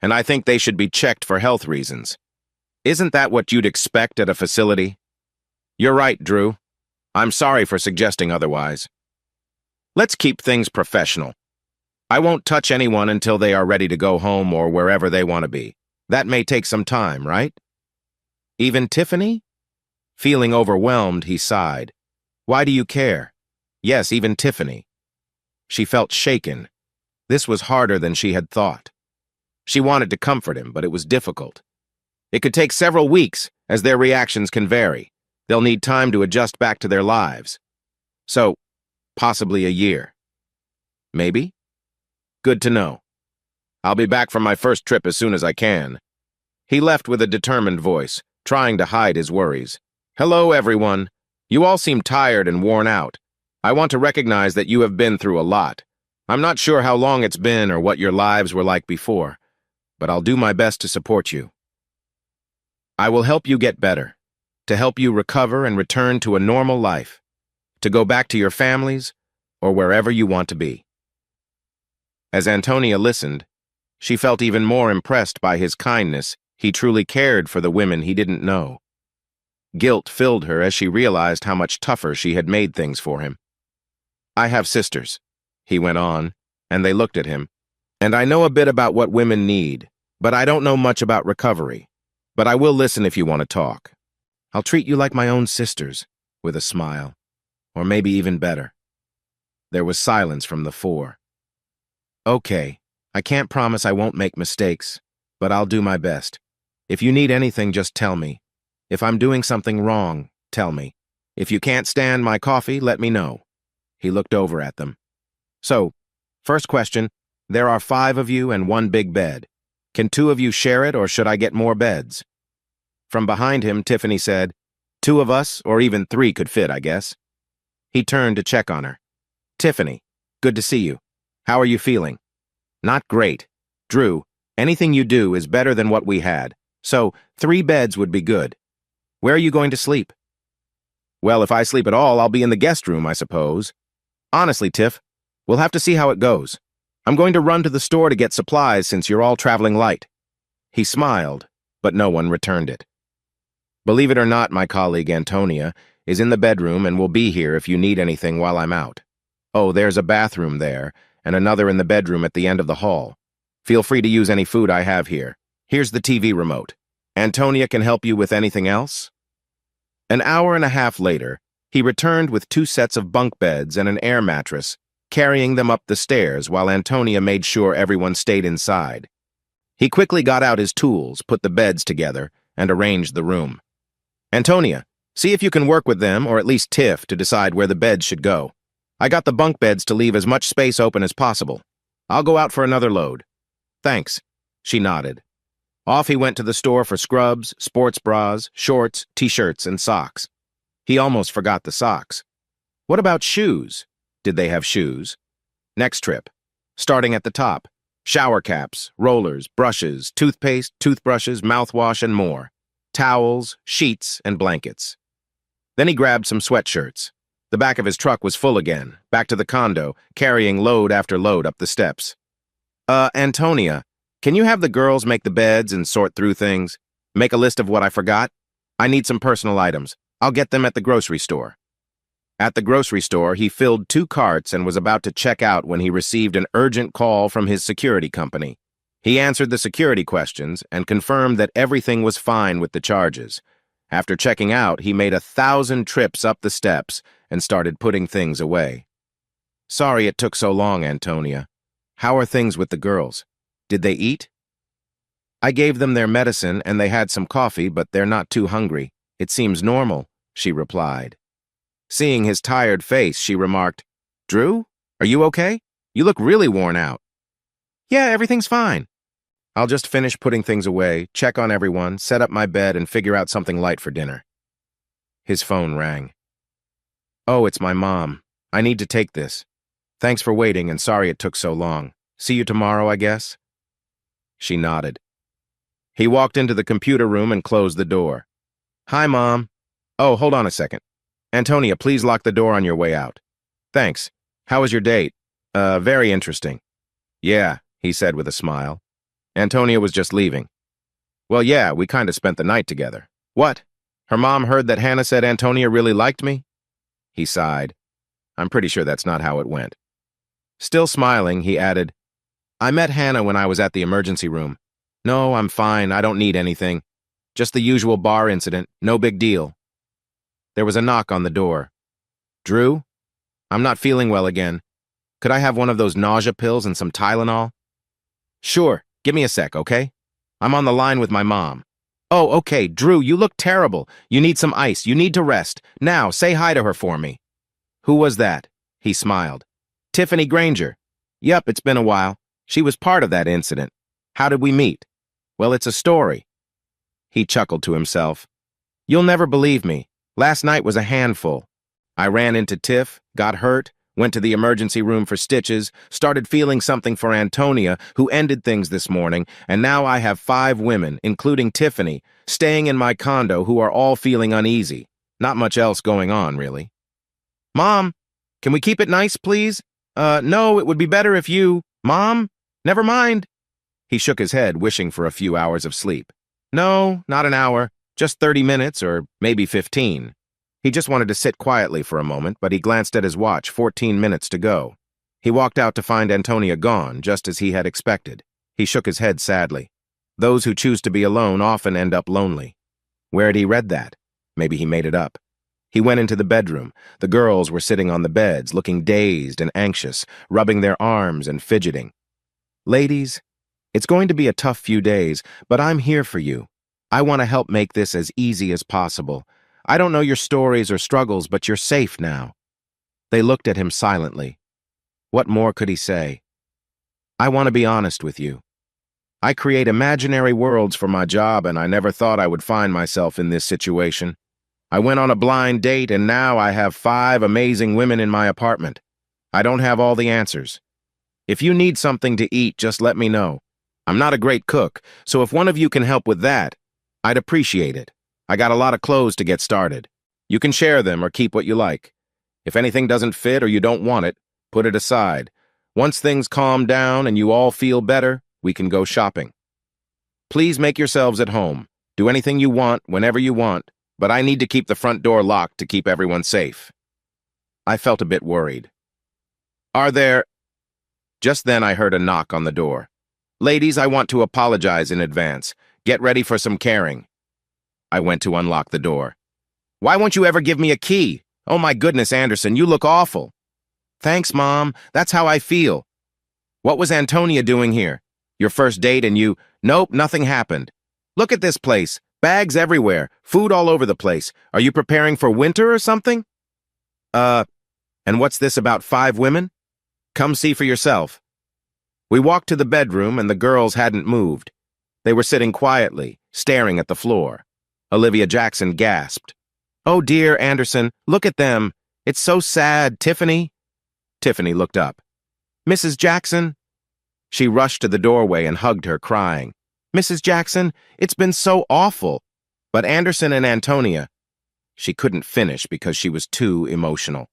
and I think they should be checked for health reasons. Isn't that what you'd expect at a facility? You're right, Drew. I'm sorry for suggesting otherwise. Let's keep things professional. I won't touch anyone until they are ready to go home or wherever they want to be. That may take some time, right? Even Tiffany? Feeling overwhelmed, he sighed. Why do you care? Yes, even Tiffany. She felt shaken. This was harder than she had thought. She wanted to comfort him, but it was difficult. It could take several weeks, as their reactions can vary. They'll need time to adjust back to their lives. So, possibly a year. Maybe? Good to know. I'll be back from my first trip as soon as I can. He left with a determined voice, trying to hide his worries. Hello, everyone. You all seem tired and worn out. I want to recognize that you have been through a lot. I'm not sure how long it's been or what your lives were like before, but I'll do my best to support you. I will help you get better, to help you recover and return to a normal life, to go back to your families or wherever you want to be. As Antonia listened, she felt even more impressed by his kindness. He truly cared for the women he didn't know. Guilt filled her as she realized how much tougher she had made things for him. I have sisters, he went on, and they looked at him. And I know a bit about what women need, but I don't know much about recovery. But I will listen if you want to talk. I'll treat you like my own sisters, with a smile. Or maybe even better. There was silence from the four. Okay, I can't promise I won't make mistakes, but I'll do my best. If you need anything, just tell me. If I'm doing something wrong, tell me. If you can't stand my coffee, let me know. He looked over at them. So, first question, there are 5 of you and 1 big bed. Can 2 of you share it, or should I get more beds? From behind him, Tiffany said, 2 of us, or even 3 could fit, I guess. He turned to check on her. Tiffany, good to see you. How are you feeling? Not great. Drew, anything you do is better than what we had, so 3 beds would be good. Where are you going to sleep? Well, if I sleep at all, I'll be in the guest room, I suppose. Honestly, Tiff, we'll have to see how it goes. I'm going to run to the store to get supplies since you're all traveling light. He smiled, but no one returned it. Believe it or not, my colleague Antonia is in the bedroom and will be here if you need anything while I'm out. Oh, there's a bathroom there, and another in the bedroom at the end of the hall. Feel free to use any food I have here. Here's the TV remote. Antonia can help you with anything else? An hour and a half later, he returned with 2 sets of bunk beds and an air mattress, carrying them up the stairs while Antonia made sure everyone stayed inside. He quickly got out his tools, put the beds together, and arranged the room. Antonia, see if you can work with them, or at least Tiff, to decide where the beds should go. I got the bunk beds to leave as much space open as possible. I'll go out for another load. Thanks. She nodded. Off he went to the store for scrubs, sports bras, shorts, t-shirts, and socks. He almost forgot the socks. What about shoes? Did they have shoes? Next trip. Starting at the top. Shower caps, rollers, brushes, toothpaste, toothbrushes, mouthwash, and more. Towels, sheets, and blankets. Then he grabbed some sweatshirts. The back of his truck was full again, back to the condo, carrying load after load up the steps. Antonia, can you have the girls make the beds and sort through things? Make a list of what I forgot? I need some personal items. I'll get them at the grocery store. At the grocery store, he filled 2 carts and was about to check out when he received an urgent call from his security company. He answered the security questions and confirmed that everything was fine with the charges. After checking out, he made 1,000 trips up the steps and started putting things away. Sorry it took so long, Antonia. How are things with the girls? Did they eat? I gave them their medicine and they had some coffee, but they're not too hungry. It seems normal, she replied. Seeing his tired face, she remarked, Drew, are you okay? You look really worn out. Yeah, everything's fine. I'll just finish putting things away, check on everyone, set up my bed, and figure out something light for dinner. His phone rang. Oh, it's my mom. I need to take this. Thanks for waiting and sorry it took so long. See you tomorrow, I guess? She nodded. He walked into the computer room and closed the door. Hi, Mom. Oh, hold on a second. Antonia, please lock the door on your way out. Thanks. How was your date? Very interesting. Yeah, he said with a smile. Antonia was just leaving. Well, yeah, we kind of spent the night together. What? Her mom heard that Hannah said Antonia really liked me? He sighed. I'm pretty sure that's not how it went. Still smiling, he added, I met Hannah when I was at the emergency room. No, I'm fine. I don't need anything. Just the usual bar incident. No big deal. There was a knock on the door. Drew? I'm not feeling well again. Could I have one of those nausea pills and some Tylenol? Sure. Give me a sec, okay? I'm on the line with my mom. Oh, okay. Drew, you look terrible. You need some ice. You need to rest. Now, say hi to her for me. Who was that? He smiled. Tiffany Granger. Yup, it's been a while. She was part of that incident. How did we meet? Well, it's a story. He chuckled to himself. You'll never believe me. Last night was a handful. I ran into Tiff, got hurt, went to the emergency room for stitches, started feeling something for Antonia, who ended things this morning, and now I have 5 women, including Tiffany, staying in my condo who are all feeling uneasy. Not much else going on, really. Mom, can we keep it nice, please? No, it would be better if you... Mom? Never mind. He shook his head, wishing for a few hours of sleep. No, not an hour. Just 30 minutes, or maybe 15. He just wanted to sit quietly for a moment, but he glanced at his watch, 14 minutes to go. He walked out to find Antonia gone, just as he had expected. He shook his head sadly. Those who choose to be alone often end up lonely. Where had he read that? Maybe he made it up. He went into the bedroom. The girls were sitting on the beds, looking dazed and anxious, rubbing their arms and fidgeting. Ladies, it's going to be a tough few days, but I'm here for you. I want to help make this as easy as possible. I don't know your stories or struggles, but you're safe now. They looked at him silently. What more could he say? I want to be honest with you. I create imaginary worlds for my job, and I never thought I would find myself in this situation. I went on a blind date, and now I have 5 amazing women in my apartment. I don't have all the answers. If you need something to eat, just let me know. I'm not a great cook, so if one of you can help with that, I'd appreciate it. I got a lot of clothes to get started. You can share them or keep what you like. If anything doesn't fit or you don't want it, put it aside. Once things calm down and you all feel better, we can go shopping. Please make yourselves at home. Do anything you want, whenever you want, but I need to keep the front door locked to keep everyone safe. I felt a bit worried. Are there... Just then I heard a knock on the door. Ladies, I want to apologize in advance. Get ready for some caring. I went to unlock the door. Why won't you ever give me a key? Oh my goodness, Anderson, you look awful. Thanks, Mom. That's how I feel. What was Antonia doing here? Your first date and you... Nope, nothing happened. Look at this place. Bags everywhere. Food all over the place. Are you preparing for winter or something? And what's this about 5 women? Come see for yourself. We walked to the bedroom and the girls hadn't moved. They were sitting quietly, staring at the floor. Olivia Jackson gasped. Oh dear, Anderson, look at them. It's so sad, Tiffany. Tiffany looked up. Mrs. Jackson? She rushed to the doorway and hugged her, crying. Mrs. Jackson, it's been so awful. But Anderson and Antonia... She couldn't finish because she was too emotional.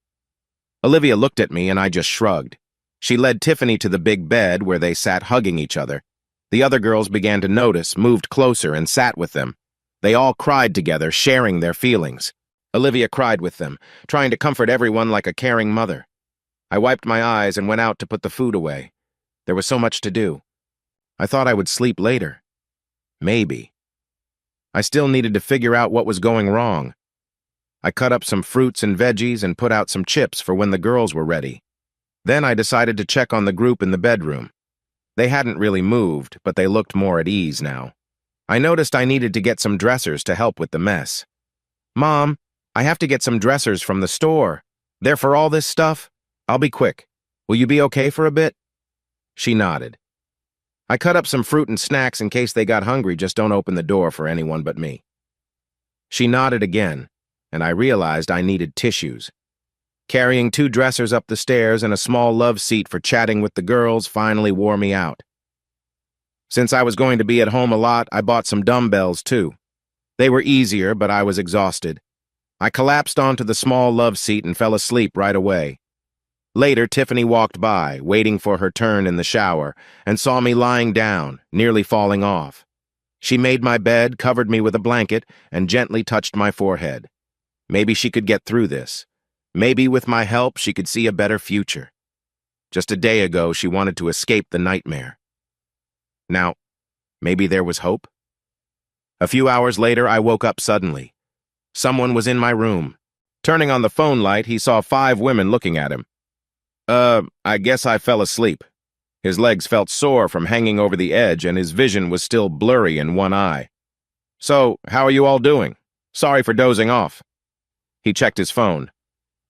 Olivia looked at me and I just shrugged. She led Tiffany to the big bed where they sat hugging each other. The other girls began to notice, moved closer, and sat with them. They all cried together, sharing their feelings. Olivia cried with them, trying to comfort everyone like a caring mother. I wiped my eyes and went out to put the food away. There was so much to do. I thought I would sleep later. Maybe. I still needed to figure out what was going wrong. I cut up some fruits and veggies and put out some chips for when the girls were ready. Then I decided to check on the group in the bedroom. They hadn't really moved, but they looked more at ease now. I noticed I needed to get some dressers to help with the mess. Mom, I have to get some dressers from the store. They're for all this stuff? I'll be quick. Will you be okay for a bit? She nodded. I cut up some fruit and snacks in case they got hungry. Just don't open the door for anyone but me. She nodded again, and I realized I needed tissues. Carrying 2 dressers up the stairs and a small love seat for chatting with the girls finally wore me out. Since I was going to be at home a lot, I bought some dumbbells too. They were easier, but I was exhausted. I collapsed onto the small love seat and fell asleep right away. Later, Tiffany walked by, waiting for her turn in the shower, and saw me lying down, nearly falling off. She made my bed, covered me with a blanket, and gently touched my forehead. Maybe she could get through this. Maybe with my help she could see a better future. Just a day ago, she wanted to escape the nightmare. Now, maybe there was hope? A few hours later, I woke up suddenly. Someone was in my room. Turning on the phone light, he saw 5 women looking at him. I guess I fell asleep. His legs felt sore from hanging over the edge, and his vision was still blurry in one eye. So, how are you all doing? Sorry for dozing off. He checked his phone.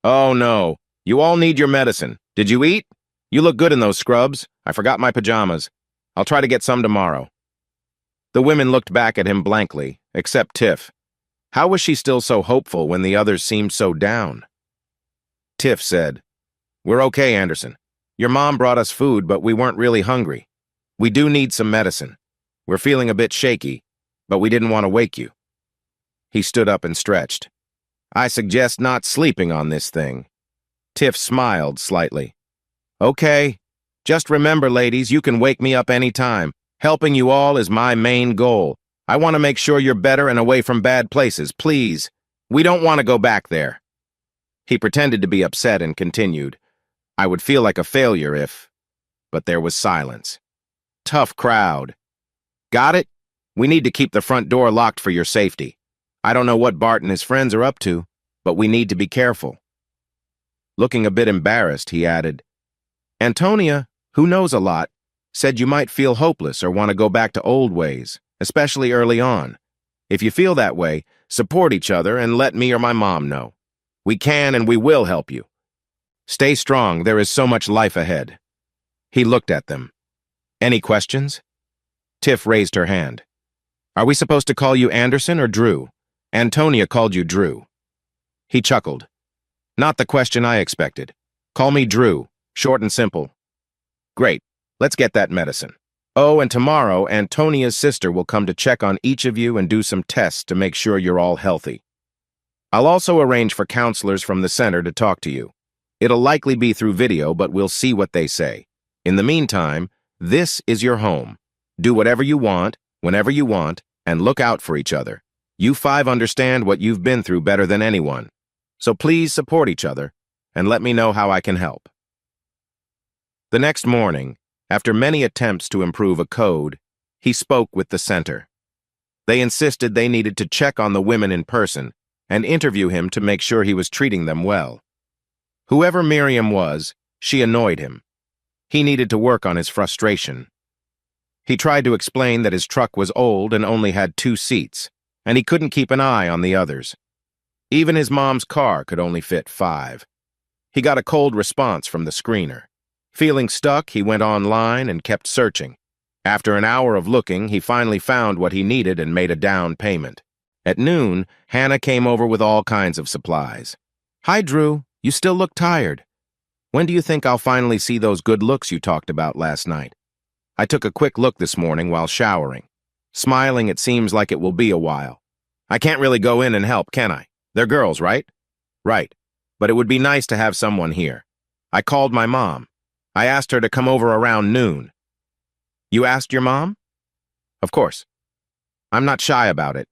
Oh no, you all need your medicine. Did you eat? You look good in those scrubs. I forgot my pajamas. I'll try to get some tomorrow. The women looked back at him blankly, except Tiff. How was she still so hopeful when the others seemed so down? Tiff said, "We're okay, Anderson. Your mom brought us food, but we weren't really hungry. We do need some medicine. We're feeling a bit shaky, but we didn't want to wake you." He stood up and stretched. "I suggest not sleeping on this thing." Tiff smiled slightly. "Okay. Just remember, ladies, you can wake me up any time. Helping you all is my main goal. I want to make sure you're better and away from bad places, please. We don't want to go back there." He pretended to be upset and continued, "I would feel like a failure if..." But there was silence. Tough crowd. "Got it? We need to keep the front door locked for your safety. I don't know what Bart and his friends are up to, but we need to be careful." Looking a bit embarrassed, he added, "Antonia, who knows a lot, said you might feel hopeless or want to go back to old ways, especially early on. If you feel that way, support each other and let me or my mom know. We can and we will help you. Stay strong, there is so much life ahead." He looked at them. "Any questions?" Tiff raised her hand. "Are we supposed to call you Anderson or Drew? Antonia called you Drew." He chuckled. "Not the question I expected. Call me Drew, short and simple." "Great. Let's get that medicine. Oh, and tomorrow, Antonia's sister will come to check on each of you and do some tests to make sure you're all healthy. I'll also arrange for counselors from the center to talk to you. It'll likely be through video, but we'll see what they say. In the meantime, this is your home. Do whatever you want, whenever you want, and look out for each other. You 5 understand what you've been through better than anyone. So please support each other, and let me know how I can help." The next morning, after many attempts to improve a code, he spoke with the center. They insisted they needed to check on the women in person and interview him to make sure he was treating them well. Whoever Miriam was, she annoyed him. He needed to work on his frustration. He tried to explain that his truck was old and only had 2 seats, and he couldn't keep an eye on the others. Even his mom's car could only fit 5. He got a cold response from the screener. Feeling stuck, he went online and kept searching. After an hour of looking, he finally found what he needed and made a down payment. At noon, Hannah came over with all kinds of supplies. "Hi, Drew. You still look tired. When do you think I'll finally see those good looks you talked about last night? I took a quick look this morning while showering. Smiling, it seems like it will be a while. I can't really go in and help, can I? They're girls, right?" "Right. But it would be nice to have someone here. I called my mom. I asked her to come over around noon." "You asked your mom?" "Of course. I'm not shy about it.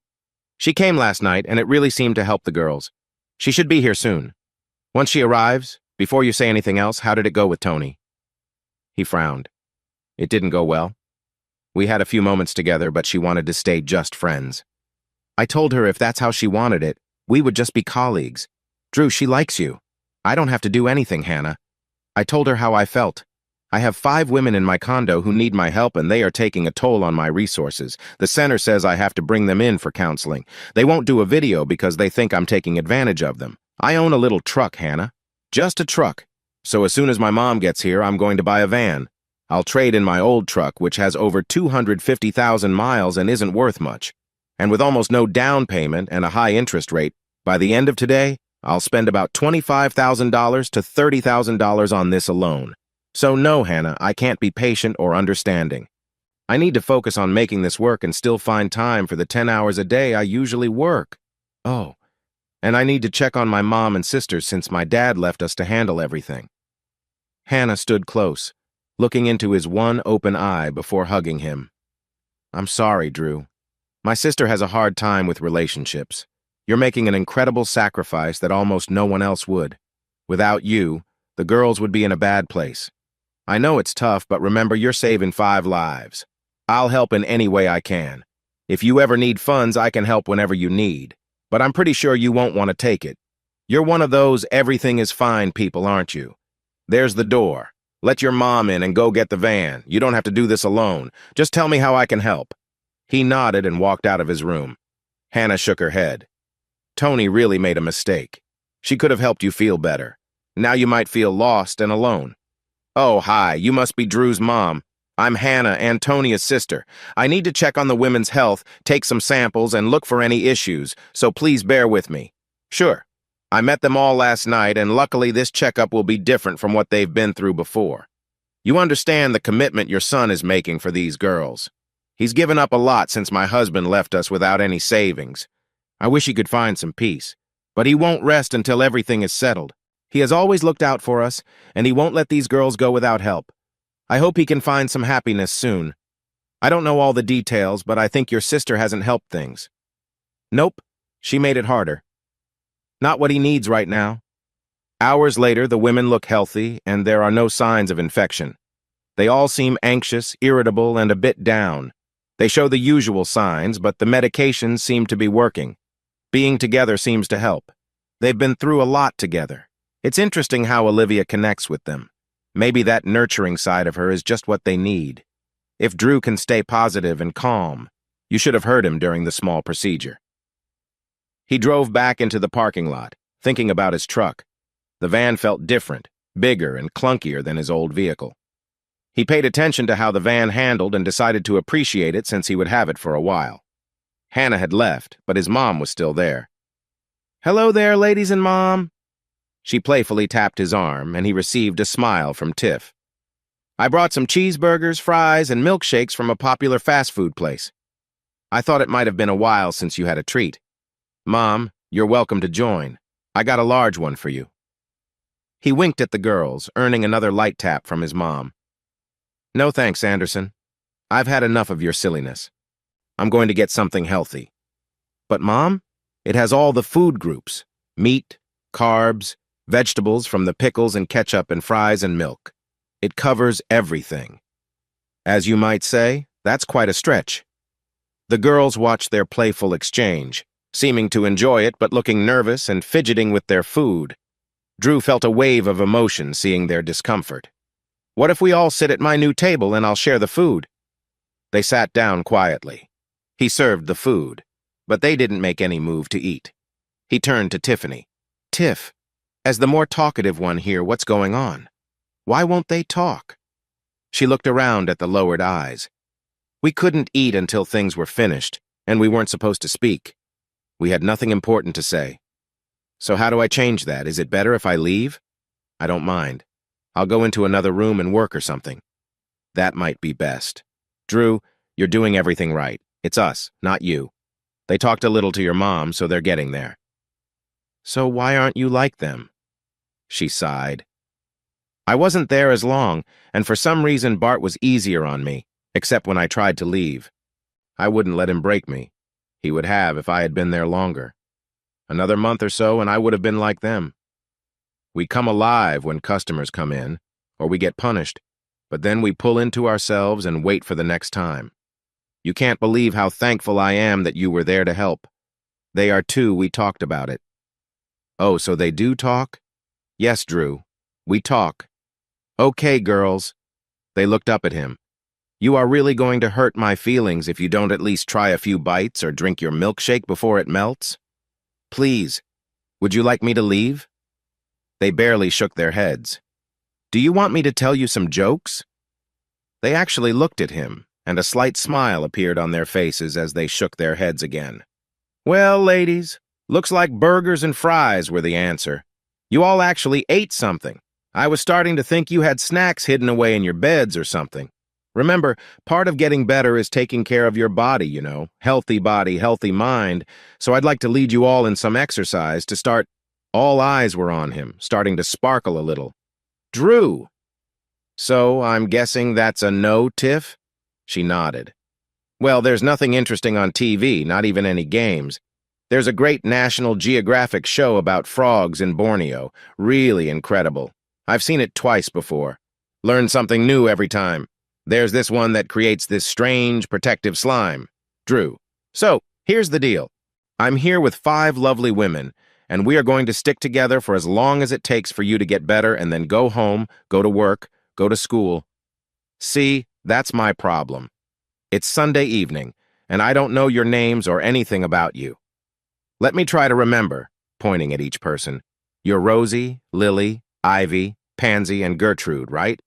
She came last night, and it really seemed to help the girls. She should be here soon. Once she arrives, before you say anything else, how did it go with Tony?" He frowned. "It didn't go well. We had a few moments together, but she wanted to stay just friends. I told her if that's how she wanted it, we would just be colleagues. Drew, she likes you. I don't have to do anything, Hannah. I told her how I felt. I have 5 women in my condo who need my help, and they are taking a toll on my resources. The center says I have to bring them in for counseling. They won't do a video because they think I'm taking advantage of them. I own a little truck, Hannah. Just a truck. So as soon as my mom gets here, I'm going to buy a van. I'll trade in my old truck, which has over 250,000 miles and isn't worth much. And with almost no down payment and a high interest rate, by the end of today, I'll spend about $25,000 to $30,000 on this alone. So no, Hannah, I can't be patient or understanding. I need to focus on making this work and still find time for the 10 hours a day I usually work. Oh, and I need to check on my mom and sisters since my dad left us to handle everything. Hannah stood close, looking into his one open eye before hugging him. I'm sorry, Drew. My sister has a hard time with relationships. You're making an incredible sacrifice that almost no one else would. Without you, the girls would be in a bad place. I know it's tough, but remember you're saving 5 lives. I'll help in any way I can. If you ever need funds, I can help whenever you need. But I'm pretty sure you won't want to take it. You're one of those everything is fine people, aren't you? There's the door. Let your mom in and go get the van. You don't have to do this alone. Just tell me how I can help. He nodded and walked out of his room. Hannah shook her head. Tony really made a mistake. She could have helped you feel better. Now you might feel lost and alone. Oh, hi, you must be Drew's mom. I'm Hannah, Antonia's sister. I need to check on the women's health, take some samples, and look for any issues, so please bear with me. Sure. I met them all last night, and luckily this checkup will be different from what they've been through before. You understand the commitment your son is making for these girls. He's given up a lot since my husband left us without any savings. I wish he could find some peace, but he won't rest until everything is settled. He has always looked out for us, and he won't let these girls go without help. I hope he can find some happiness soon. I don't know all the details, but I think your sister hasn't helped things. Nope, she made it harder. Not what he needs right now. Hours later, the women look healthy, and there are no signs of infection. They all seem anxious, irritable, and a bit down. They show the usual signs, but the medications seem to be working. Being together seems to help. They've been through a lot together. It's interesting how Olivia connects with them. Maybe that nurturing side of her is just what they need. If Drew can stay positive and calm, you should have heard him during the small procedure. He drove back into the parking lot, thinking about his truck. The van felt different, bigger and clunkier than his old vehicle. He paid attention to how the van handled and decided to appreciate it since he would have it for a while. Hannah had left, but his mom was still there. Hello there, ladies and Mom. She playfully tapped his arm, and he received a smile from Tiff. I brought some cheeseburgers, fries, and milkshakes from a popular fast food place. I thought it might have been a while since you had a treat. Mom, you're welcome to join. I got a large one for you. He winked at the girls, earning another light tap from his mom. No thanks, Anderson. I've had enough of your silliness. I'm going to get something healthy. But, Mom, it has all the food groups. Meat, carbs, vegetables from the pickles and ketchup and fries and milk. It covers everything. As you might say, that's quite a stretch. The girls watched their playful exchange, seeming to enjoy it but looking nervous and fidgeting with their food. Drew felt a wave of emotion seeing their discomfort. What if we all sit at my new table and I'll share the food? They sat down quietly. He served the food, but they didn't make any move to eat. He turned to Tiffany. Tiff, as the more talkative one here, what's going on? Why won't they talk? She looked around at the lowered eyes. We couldn't eat until things were finished, and we weren't supposed to speak. We had nothing important to say. So how do I change that? Is it better if I leave? I don't mind. I'll go into another room and work or something. That might be best. Drew, you're doing everything right. It's us, not you. They talked a little to your mom, so they're getting there. So why aren't you like them? She sighed. I wasn't there as long, and for some reason Bart was easier on me, except when I tried to leave. I wouldn't let him break me. He would have if I had been there longer. Another month or so, and I would have been like them. We come alive when customers come in, or we get punished, but then we pull into ourselves and wait for the next time. You can't believe how thankful I am that you were there to help. They are too, we talked about it. Oh, so they do talk? Yes, Drew. We talk. Okay, girls. They looked up at him. You are really going to hurt my feelings if you don't at least try a few bites or drink your milkshake before it melts? Please, would you like me to leave? They barely shook their heads. Do you want me to tell you some jokes? They actually looked at him, and a slight smile appeared on their faces as they shook their heads again. Well, ladies, looks like burgers and fries were the answer. You all actually ate something. I was starting to think you had snacks hidden away in your beds or something. Remember, part of getting better is taking care of your body, you know. Healthy body, healthy mind. So I'd like to lead you all in some exercise to start. All eyes were on him, starting to sparkle a little. Drew, So I'm guessing that's a no, Tiff? She nodded. Well, there's nothing interesting on TV, not even any games. There's a great National Geographic show about frogs in Borneo. Really incredible. I've seen it twice before. Learn something new every time. There's this one that creates this strange, protective slime. Drew. So, here's the deal. I'm here with 5 lovely women, and we are going to stick together for as long as it takes for you to get better and then go home, go to work, go to school. See, that's my problem. It's Sunday evening, and I don't know your names or anything about you. Let me try to remember, pointing at each person. You're Rosie, Lily, Ivy, Pansy, and Gertrude, right?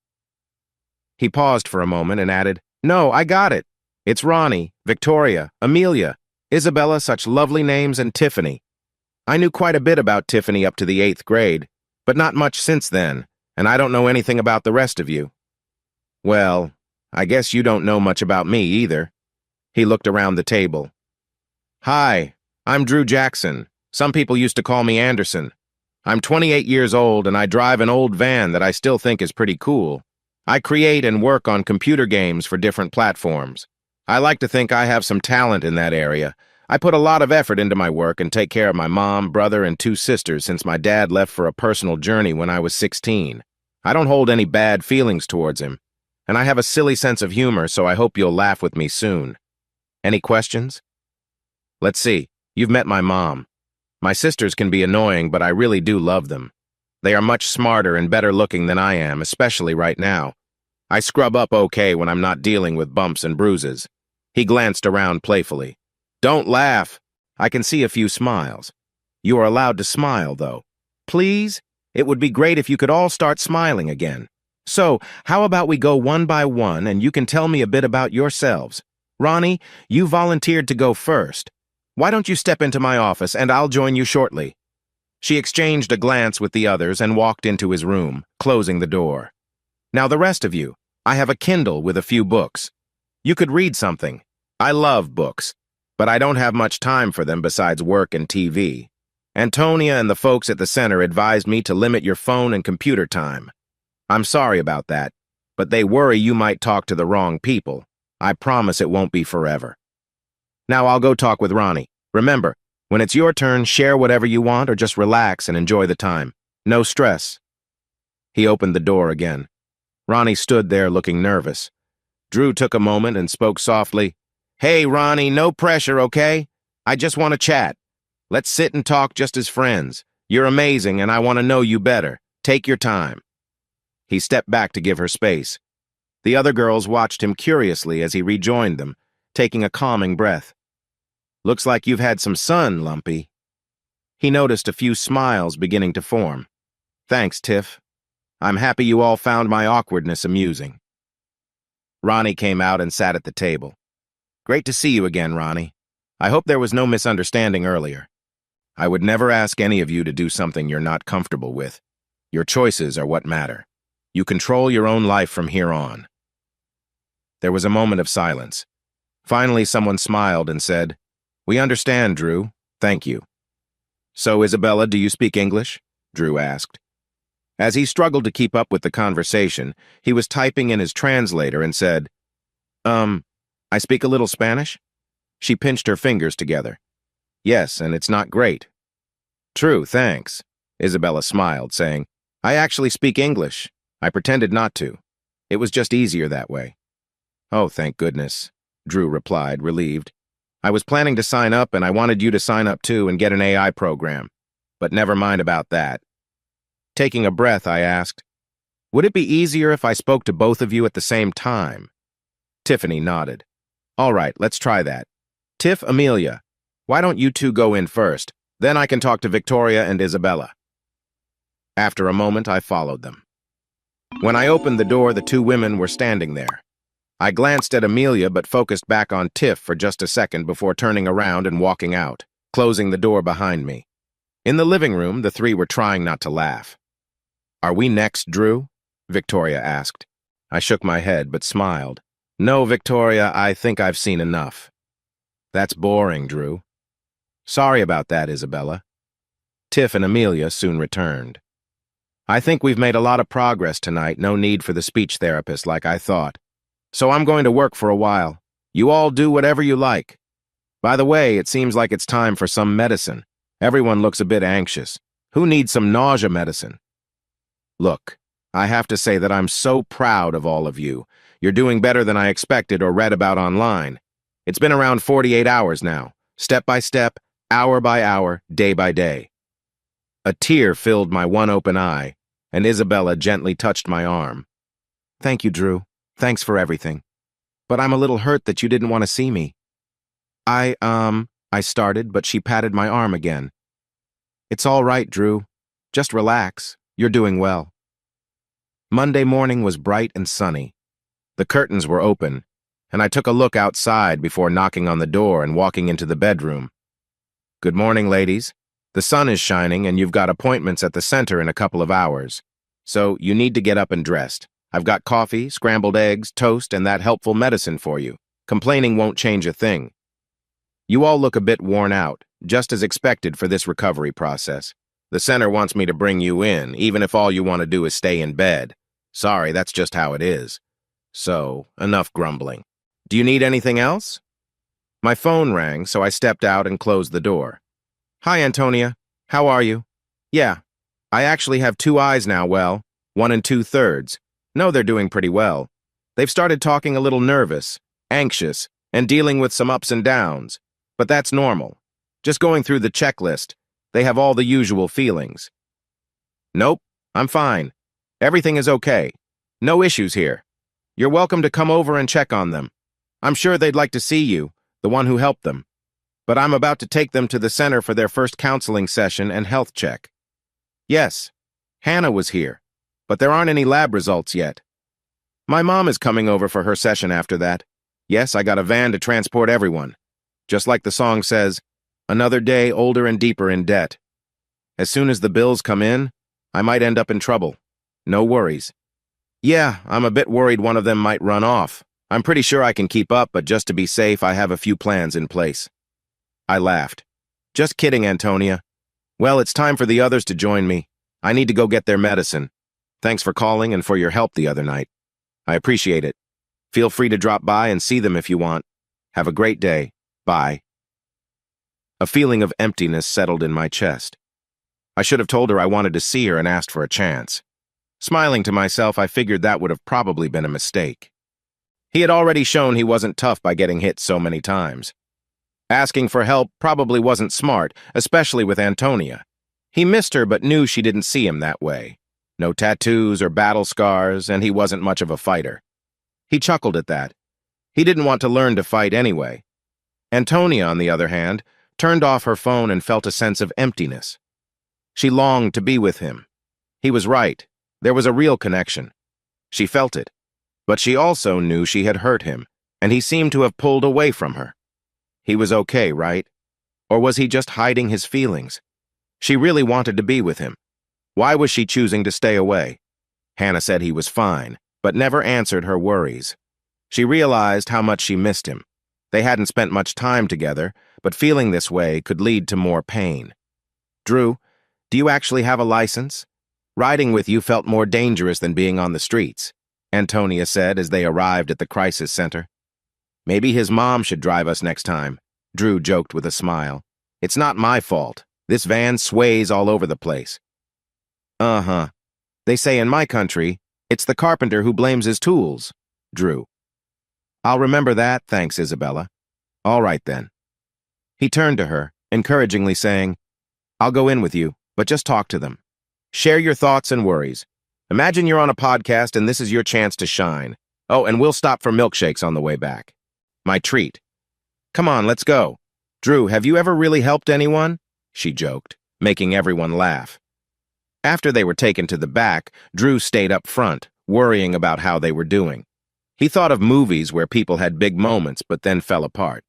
He paused for a moment and added, No, I got it. It's Ronnie, Victoria, Amelia, Isabella, such lovely names, and Tiffany. I knew quite a bit about Tiffany up to the 8th grade, but not much since then, and I don't know anything about the rest of you. Well, I guess you don't know much about me either. He looked around the table. Hi, I'm Drew Jackson. Some people used to call me Anderson. I'm 28 years old, and I drive an old van that I still think is pretty cool. I create and work on computer games for different platforms. I like to think I have some talent in that area. I put a lot of effort into my work and take care of my mom, brother, and 2 sisters since my dad left for a personal journey when I was 16. I don't hold any bad feelings towards him, and I have a silly sense of humor, so I hope you'll laugh with me soon. Any questions? Let's see. You've met my mom. My sisters can be annoying, but I really do love them. They are much smarter and better looking than I am, especially right now. I scrub up okay when I'm not dealing with bumps and bruises. He glanced around playfully. Don't laugh. I can see a few smiles. You are allowed to smile, though. Please? It would be great if you could all start smiling again. So, how about we go one by one and you can tell me a bit about yourselves? Ronnie, you volunteered to go first. Why don't you step into my office and I'll join you shortly? She exchanged a glance with the others and walked into his room, closing the door. Now the rest of you, I have a Kindle with a few books. You could read something. I love books, but I don't have much time for them besides work and TV. Antonia and the folks at the center advised me to limit your phone and computer time. I'm sorry about that, but they worry you might talk to the wrong people. I promise it won't be forever. Now I'll go talk with Ronnie. Remember, when it's your turn, share whatever you want or just relax and enjoy the time. No stress. He opened the door again. Ronnie stood there looking nervous. Drew took a moment and spoke softly. Hey, Ronnie, no pressure, okay? I just want to chat. Let's sit and talk just as friends. You're amazing and I want to know you better. Take your time. He stepped back to give her space. The other girls watched him curiously as he rejoined them, taking a calming breath. Looks like you've had some sun, Lumpy. He noticed a few smiles beginning to form. Thanks, Tiff. I'm happy you all found my awkwardness amusing. Ronnie came out and sat at the table. Great to see you again, Ronnie. I hope there was no misunderstanding earlier. I would never ask any of you to do something you're not comfortable with. Your choices are what matter. You control your own life from here on. There was a moment of silence. Finally, someone smiled and said, We understand, Drew. Thank you. So, Isabella, do you speak English? Drew asked. As he struggled to keep up with the conversation, he was typing in his translator and said, I speak a little Spanish? She pinched her fingers together. Yes, and it's not great. True, thanks. Isabella smiled, saying, I actually speak English. I pretended not to. It was just easier that way. Oh, thank goodness, Drew replied, relieved. I was planning to sign up and I wanted you to sign up too and get an AI program. But never mind about that. Taking a breath, I asked, Would it be easier if I spoke to both of you at the same time? Tiffany nodded. All right, let's try that. Tiff, Amelia, why don't you two go in first? Then I can talk to Victoria and Isabella. After a moment, I followed them. When I opened the door, the 2 women were standing there. I glanced at Amelia but focused back on Tiff for just a second before turning around and walking out, closing the door behind me. In the living room, the 3 were trying not to laugh. Are we next, Drew? Victoria asked. I shook my head but smiled. No, Victoria, I think I've seen enough. That's boring, Drew. Sorry about that, Isabella. Tiff and Amelia soon returned. I think we've made a lot of progress tonight, no need for the speech therapist like I thought. So I'm going to work for a while. You all do whatever you like. By the way, it seems like it's time for some medicine. Everyone looks a bit anxious. Who needs some nausea medicine? Look, I have to say that I'm so proud of all of you. You're doing better than I expected or read about online. It's been around 48 hours now, step by step, hour by hour, day by day. A tear filled my one open eye, and Isabella gently touched my arm. Thank you, Drew. Thanks for everything. But I'm a little hurt that you didn't want to see me. I started, but she patted my arm again. It's all right, Drew. Just relax. You're doing well. Monday morning was bright and sunny. The curtains were open, and I took a look outside before knocking on the door and walking into the bedroom. Good morning, ladies. The sun is shining, and you've got appointments at the center in a couple of hours. So you need to get up and dressed. I've got coffee, scrambled eggs, toast, and that helpful medicine for you. Complaining won't change a thing. You all look a bit worn out, just as expected for this recovery process. The center wants me to bring you in, even if all you want to do is stay in bed. Sorry, that's just how it is. So, enough grumbling. Do you need anything else? My phone rang, so I stepped out and closed the door. Hi, Antonia. How are you? Yeah, I actually have 2 eyes now, well, 1 2/3. No, they're doing pretty well. They've started talking a little nervous, anxious, and dealing with some ups and downs. But that's normal. Just going through the checklist, they have all the usual feelings. Nope, I'm fine. Everything is okay. No issues here. You're welcome to come over and check on them. I'm sure they'd like to see you, the one who helped them. But I'm about to take them to the center for their first counseling session and health check. Yes, Hannah was here, but there aren't any lab results yet. My mom is coming over for her session after that. Yes, I got a van to transport everyone. Just like the song says, another day older and deeper in debt. As soon as the bills come in, I might end up in trouble. No worries. Yeah, I'm a bit worried one of them might run off. I'm pretty sure I can keep up, but just to be safe, I have a few plans in place. I laughed. Just kidding, Antonia. Well, it's time for the others to join me. I need to go get their medicine. Thanks for calling and for your help the other night. I appreciate it. Feel free to drop by and see them if you want. Have a great day. Bye. A feeling of emptiness settled in my chest. I should have told her I wanted to see her and asked for a chance. Smiling to myself, I figured that would have probably been a mistake. He had already shown he wasn't tough by getting hit so many times. Asking for help probably wasn't smart, especially with Antonia. He missed her but knew she didn't see him that way. No tattoos or battle scars, and he wasn't much of a fighter. He chuckled at that. He didn't want to learn to fight anyway. Antonia, on the other hand, turned off her phone and felt a sense of emptiness. She longed to be with him. He was right. There was a real connection. She felt it. But she also knew she had hurt him, and he seemed to have pulled away from her. He was okay, right? Or was he just hiding his feelings? She really wanted to be with him. Why was she choosing to stay away? Hannah said he was fine, but never answered her worries. She realized how much she missed him. They hadn't spent much time together, but feeling this way could lead to more pain. Drew, do you actually have a license? Riding with you felt more dangerous than being on the streets, Antonia said as they arrived at the crisis center. Maybe his mom should drive us next time, Drew joked with a smile. It's not my fault. This van sways all over the place. Uh-huh. They say in my country, it's the carpenter who blames his tools, Drew. I'll remember that, thanks, Isabella. All right, then. He turned to her, encouragingly saying, I'll go in with you, but just talk to them. Share your thoughts and worries. Imagine you're on a podcast and this is your chance to shine. Oh, and we'll stop for milkshakes on the way back. My treat. Come on, let's go. Drew, have you ever really helped anyone? She joked, making everyone laugh. After they were taken to the back, Drew stayed up front, worrying about how they were doing. He thought of movies where people had big moments but then fell apart.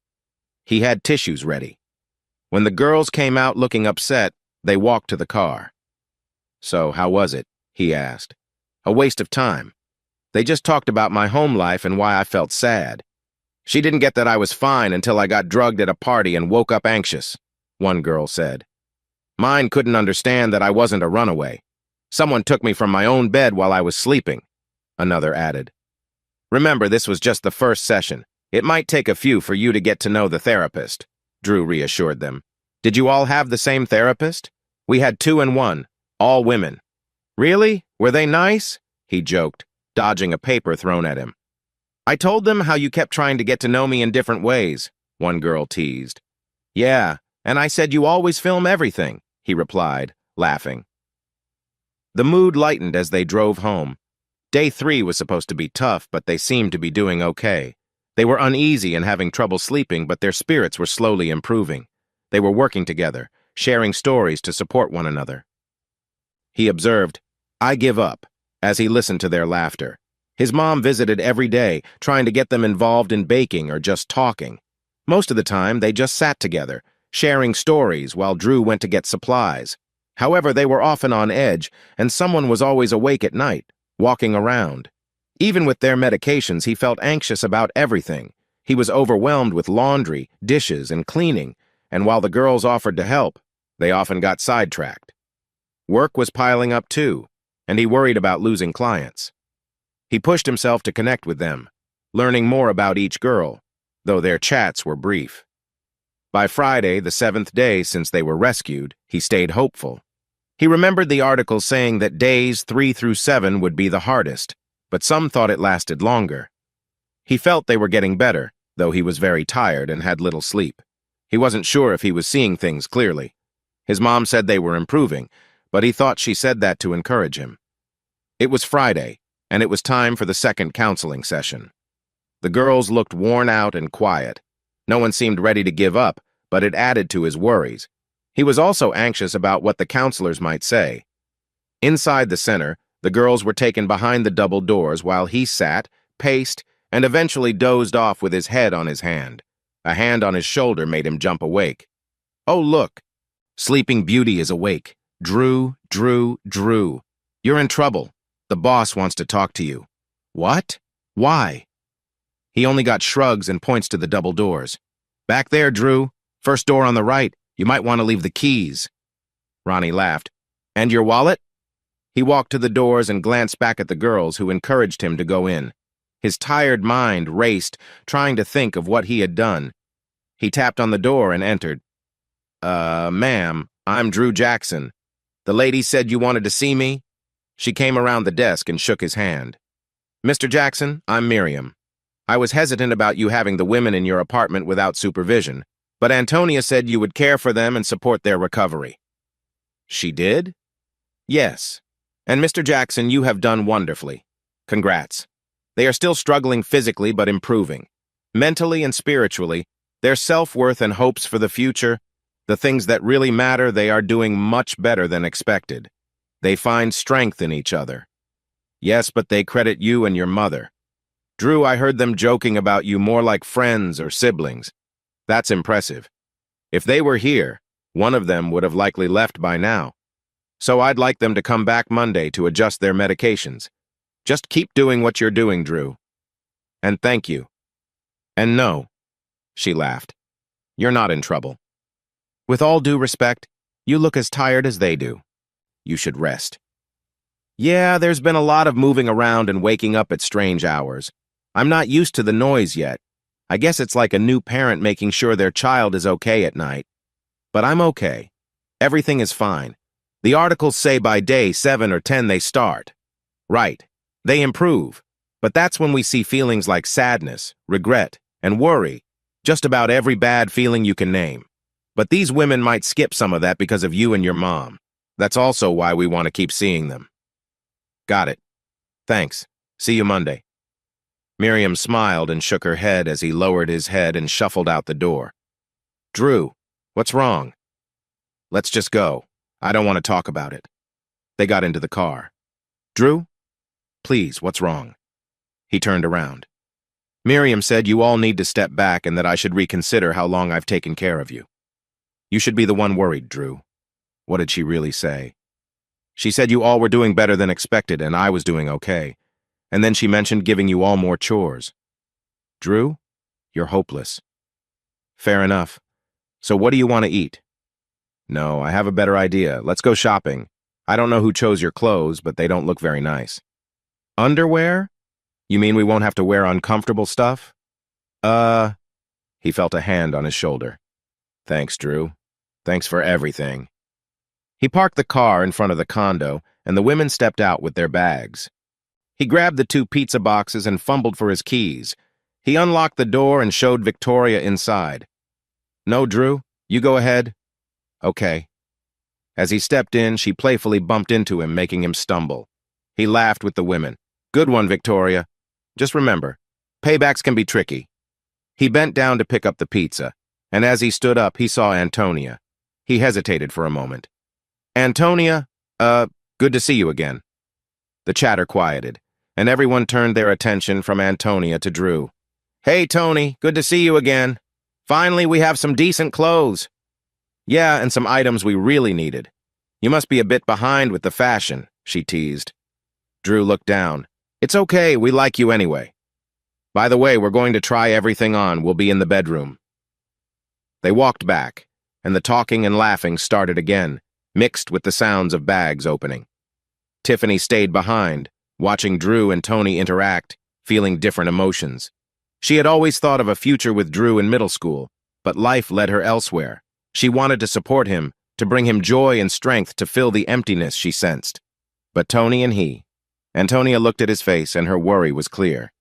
He had tissues ready. When the girls came out looking upset, they walked to the car. So, how was it? He asked. A waste of time. They just talked about my home life and why I felt sad. She didn't get that I was fine until I got drugged at a party and woke up anxious, one girl said. Mine couldn't understand that I wasn't a runaway. Someone took me from my own bed while I was sleeping, another added. Remember, this was just the first session. It might take a few for you to get to know the therapist, Drew reassured them. Did you all have the same therapist? We had 2 in 1, all women. Really? Were they nice? He joked, dodging a paper thrown at him. I told them how you kept trying to get to know me in different ways, one girl teased. Yeah, and I said you always film everything, he replied, laughing. The mood lightened as they drove home. Day 3 was supposed to be tough, but they seemed to be doing okay. They were uneasy and having trouble sleeping, but their spirits were slowly improving. They were working together, sharing stories to support one another. He observed, I give up, as he listened to their laughter. His mom visited every day, trying to get them involved in baking or just talking. Most of the time, they just sat together, sharing stories while Drew went to get supplies. However, they were often on edge, and someone was always awake at night, walking around. Even with their medications, he felt anxious about everything. He was overwhelmed with laundry, dishes, and cleaning, and while the girls offered to help, they often got sidetracked. Work was piling up too, and he worried about losing clients. He pushed himself to connect with them, learning more about each girl, though their chats were brief. By Friday, the 7th day since they were rescued, he stayed hopeful. He remembered the articles saying that days 3 through 7 would be the hardest, but some thought it lasted longer. He felt they were getting better, though he was very tired and had little sleep. He wasn't sure if he was seeing things clearly. His mom said they were improving, but he thought she said that to encourage him. It was Friday, and it was time for the second counseling session. The girls looked worn out and quiet. No one seemed ready to give up, but it added to his worries. He was also anxious about what the counselors might say. Inside the center, the girls were taken behind the double doors while he sat, paced, and eventually dozed off with his head on his hand. A hand on his shoulder made him jump awake. Oh, look! Sleeping Beauty is awake. Drew. You're in trouble. The boss wants to talk to you. What? Why? He only got shrugs and points to the double doors. Back there, Drew. First door on the right. You might want to leave the keys. Ronnie laughed. And your wallet? He walked to the doors and glanced back at the girls, who encouraged him to go in. His tired mind raced, trying to think of what he had done. He tapped on the door and entered. Ma'am, I'm Drew Jackson. The lady said you wanted to see me? She came around the desk and shook his hand. Mr. Jackson, I'm Miriam. I was hesitant about you having the women in your apartment without supervision, but Antonia said you would care for them and support their recovery. She did? Yes. And Mr. Jackson, you have done wonderfully. Congrats. They are still struggling physically but improving. Mentally and spiritually, their self-worth and hopes for the future, the things that really matter, they are doing much better than expected. They find strength in each other. Yes, but they credit you and your mother. Drew, I heard them joking about you more like friends or siblings. That's impressive. If they were here, one of them would have likely left by now. So I'd like them to come back Monday to adjust their medications. Just keep doing what you're doing, Drew. And thank you. And no, she laughed. You're not in trouble. With all due respect, you look as tired as they do. You should rest. Yeah, there's been a lot of moving around and waking up at strange hours. I'm not used to the noise yet. I guess it's like a new parent making sure their child is okay at night. But I'm okay. Everything is fine. The articles say by day 7 or 10 they start. Right. They improve. But that's when we see feelings like sadness, regret, and worry. Just about every bad feeling you can name. But these women might skip some of that because of you and your mom. That's also why we want to keep seeing them. Got it. Thanks. See you Monday. Miriam smiled and shook her head as he lowered his head and shuffled out the door. Drew, what's wrong? Let's just go. I don't want to talk about it. They got into the car. Drew? Please, what's wrong? He turned around. Miriam said you all need to step back and that I should reconsider how long I've taken care of you. You should be the one worried, Drew. What did she really say? She said you all were doing better than expected and I was doing okay. And then she mentioned giving you all more chores. Drew, you're hopeless. Fair enough. So what do you want to eat? No, I have a better idea. Let's go shopping. I don't know who chose your clothes, but they don't look very nice. Underwear? You mean we won't have to wear uncomfortable stuff? He felt a hand on his shoulder. Thanks, Drew. Thanks for everything. He parked the car in front of the condo, and the women stepped out with their bags. He grabbed the 2 pizza boxes and fumbled for his keys. He unlocked the door and showed Victoria inside. No, Drew, you go ahead. Okay. As he stepped in, she playfully bumped into him, making him stumble. He laughed with the women. Good one, Victoria. Just remember, paybacks can be tricky. He bent down to pick up the pizza, and as he stood up, he saw Antonia. He hesitated for a moment. Antonia, good to see you again. The chatter quieted, and everyone turned their attention from Antonia to Drew. Hey, Tony, good to see you again. Finally, we have some decent clothes. Yeah, and some items we really needed. You must be a bit behind with the fashion, she teased. Drew looked down. It's okay, we like you anyway. By the way, we're going to try everything on. We'll be in the bedroom. They walked back, and the talking and laughing started again, mixed with the sounds of bags opening. Tiffany stayed behind, watching Drew and Tony interact, feeling different emotions. She had always thought of a future with Drew in middle school, but life led her elsewhere. She wanted to support him, to bring him joy and strength to fill the emptiness she sensed. But Tony and he. Antonia looked at his face, and her worry was clear.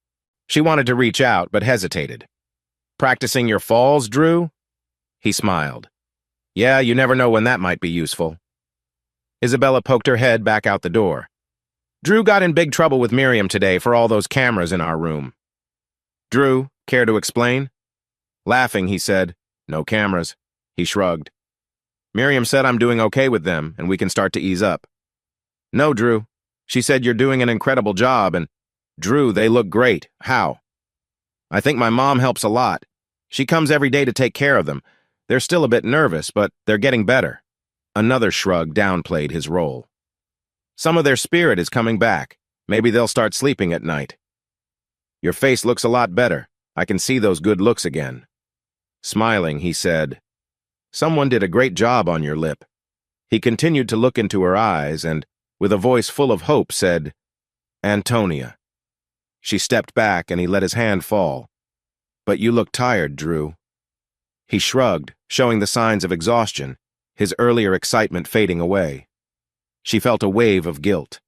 She wanted to reach out, but hesitated. Practicing your falls, Drew? He smiled. Yeah, you never know when that might be useful. Isabella poked her head back out the door. Drew got in big trouble with Miriam today for all those cameras in our room. Drew, care to explain? Laughing, he said, No cameras. He shrugged. Miriam said I'm doing okay with them, and we can start to ease up. No, Drew. She said you're doing an incredible job, and Drew, they look great. How? I think my mom helps a lot. She comes every day to take care of them. They're still a bit nervous, but they're getting better. Another shrug downplayed his role. Some of their spirit is coming back. Maybe they'll start sleeping at night. Your face looks a lot better. I can see those good looks again. Smiling, he said, Someone did a great job on your lip. He continued to look into her eyes and, with a voice full of hope, said, Antonia. She stepped back and he let his hand fall. But you look tired, Drew. He shrugged, showing the signs of exhaustion, his earlier excitement fading away. She felt a wave of guilt.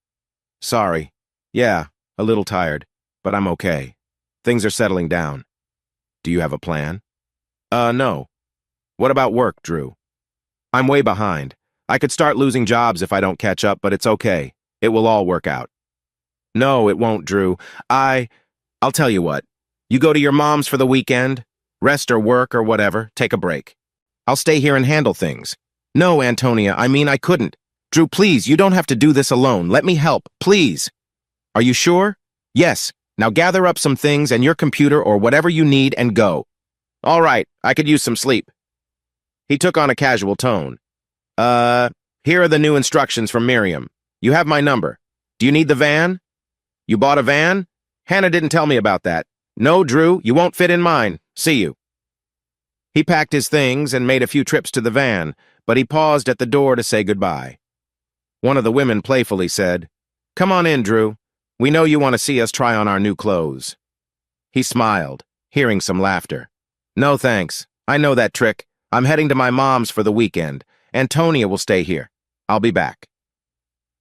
Sorry. Yeah, a little tired, but I'm okay. Things are settling down. Do you have a plan? No. What about work, Drew? I'm way behind. I could start losing jobs if I don't catch up, but it's okay. It will all work out. No, it won't, Drew. I'll tell you what. You go to your mom's for the weekend, rest or work or whatever, take a break. I'll stay here and handle things. No, Antonia, I mean I couldn't. Drew, please, you don't have to do this alone. Let me help, please. Are you sure? Yes. Now gather up some things and your computer or whatever you need and go. All right, I could use some sleep. He took on a casual tone. Here are the new instructions from Miriam. You have my number. Do you need the van? You bought a van? Hannah didn't tell me about that. No, Drew, you won't fit in mine. See you. He packed his things and made a few trips to the van, but he paused at the door to say goodbye. One of the women playfully said, Come on in, Drew. We know you want to see us try on our new clothes. He smiled, hearing some laughter. No, thanks. I know that trick. I'm heading to my mom's for the weekend. Antonia will stay here. I'll be back.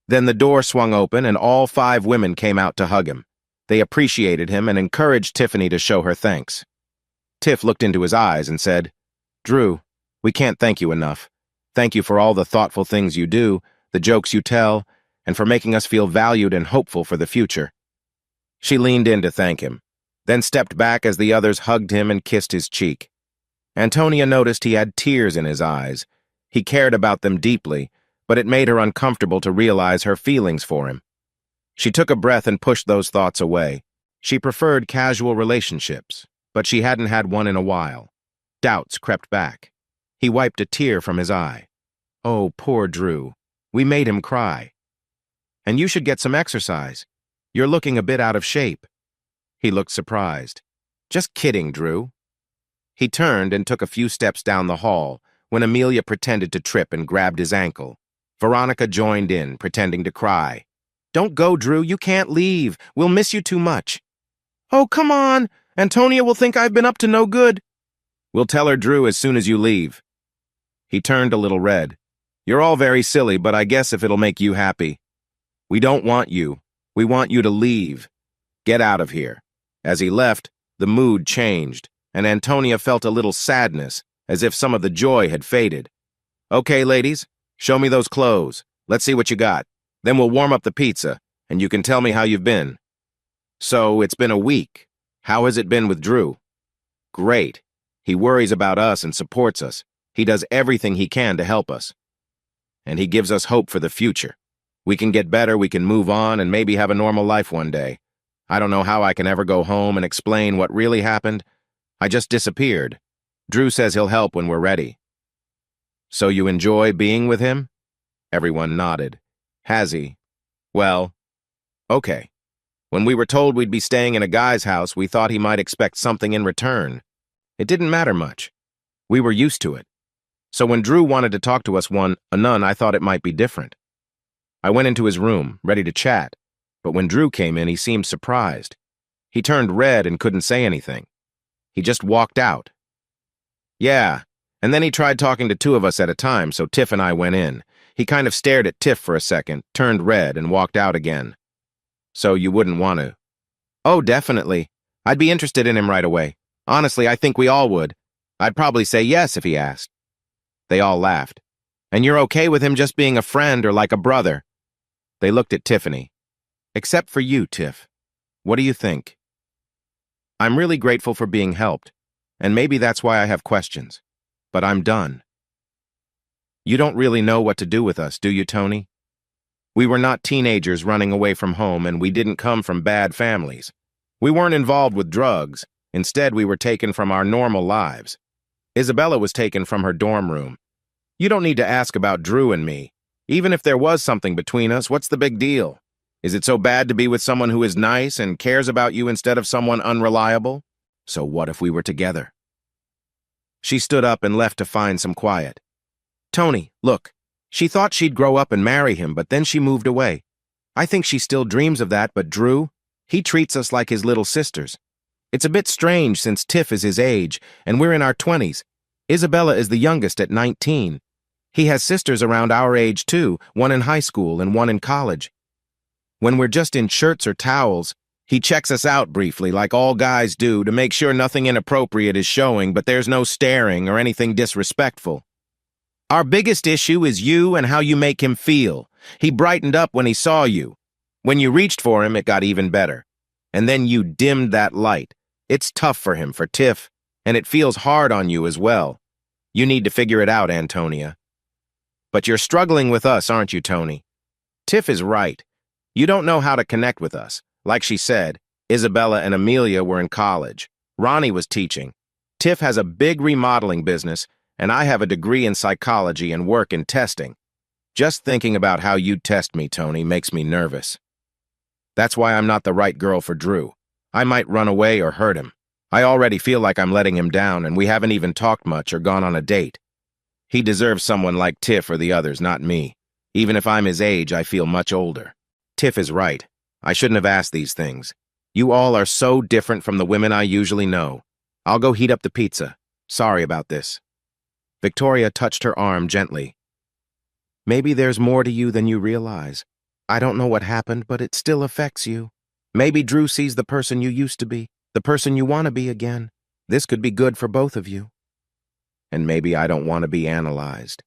Then the door swung open and all 5 women came out to hug him. They appreciated him and encouraged Tiffany to show her thanks. Tiff looked into his eyes and said, Drew, we can't thank you enough. Thank you for all the thoughtful things you do, the jokes you tell, and for making us feel valued and hopeful for the future. She leaned in to thank him, then stepped back as the others hugged him and kissed his cheek. Antonia noticed he had tears in his eyes. He cared about them deeply, but it made her uncomfortable to realize her feelings for him. She took a breath and pushed those thoughts away. She preferred casual relationships, but she hadn't had one in a while. Doubts crept back. He wiped a tear from his eye. Oh, poor Drew. We made him cry. And you should get some exercise. You're looking a bit out of shape. He looked surprised. Just kidding, Drew. He turned and took a few steps down the hall when Amelia pretended to trip and grabbed his ankle. Veronica joined in, pretending to cry. "Don't go, Drew. You can't leave. We'll miss you too much." "Oh, come on. Antonia will think I've been up to no good." "We'll tell her, Drew, as soon as you leave." He turned a little red. "You're all very silly, but I guess if it'll make you happy. We don't want you. We want you to leave. Get out of here." As he left, the mood changed, and Antonia felt a little sadness, as if some of the joy had faded. "Okay, ladies, show me those clothes. Let's see what you got. Then we'll warm up the pizza, and you can tell me how you've been." "So, it's been a week. How has it been with Drew?" "Great. He worries about us and supports us. He does everything he can to help us. And he gives us hope for the future. We can get better, we can move on, and maybe have a normal life one day. I don't know how I can ever go home and explain what really happened. I just disappeared. Drew says he'll help when we're ready." "So you enjoy being with him?" Everyone nodded. "Has he? Well, okay. When we were told we'd be staying in a guy's house, we thought he might expect something in return. It didn't matter much. We were used to it. So when Drew wanted to talk to us one-on-one, I thought it might be different. I went into his room, ready to chat, but when Drew came in, he seemed surprised. He turned red and couldn't say anything. He just walked out. Yeah, and then he tried talking to two of us at a time, so Tiff and I went in. He kind of stared at Tiff for a second, turned red, and walked out again. "So you wouldn't want to?" "Oh, definitely. I'd be interested in him right away. Honestly, I think we all would. I'd probably say yes if he asked." They all laughed. "And you're okay with him just being a friend or like a brother?" They looked at Tiffany. "Except for you, Tiff. What do you think?" "I'm really grateful for being helped, and maybe that's why I have questions. But I'm done." "You don't really know what to do with us, do you, Tony? We were not teenagers running away from home, and we didn't come from bad families. We weren't involved with drugs. Instead, we were taken from our normal lives. Isabella was taken from her dorm room. You don't need to ask about Drew and me. Even if there was something between us, what's the big deal? Is it so bad to be with someone who is nice and cares about you instead of someone unreliable? So what if we were together?" She stood up and left to find some quiet. "Tony, look. She thought she'd grow up and marry him, but then she moved away. I think she still dreams of that, but Drew, he treats us like his little sisters. It's a bit strange since Tiff is his age, and we're in our 20s. Isabella is the youngest at 19. He has sisters around our age too, one in high school and one in college. When we're just in shirts or towels, he checks us out briefly like all guys do to make sure nothing inappropriate is showing, but there's no staring or anything disrespectful. Our biggest issue is you and how you make him feel. He brightened up when he saw you. When you reached for him, it got even better. And then you dimmed that light. It's tough for him, for Tiff, and it feels hard on you as well. You need to figure it out, Antonia. But you're struggling with us, aren't you, Tony? Tiff is right. You don't know how to connect with us. Like she said, Isabella and Amelia were in college. Ronnie was teaching. Tiff has a big remodeling business, and I have a degree in psychology and work in testing. Just thinking about how you test me, Tony, makes me nervous. That's why I'm not the right girl for Drew. I might run away or hurt him. I already feel like I'm letting him down, and we haven't even talked much or gone on a date. He deserves someone like Tiff or the others, not me. Even if I'm his age, I feel much older. Tiff is right. I shouldn't have asked these things. You all are so different from the women I usually know. I'll go heat up the pizza. Sorry about this. Victoria touched her arm gently. Maybe there's more to you than you realize. I don't know what happened, but it still affects you. Maybe Drew sees the person you used to be, the person you want to be again. This could be good for both of you. And maybe I don't want to be analyzed.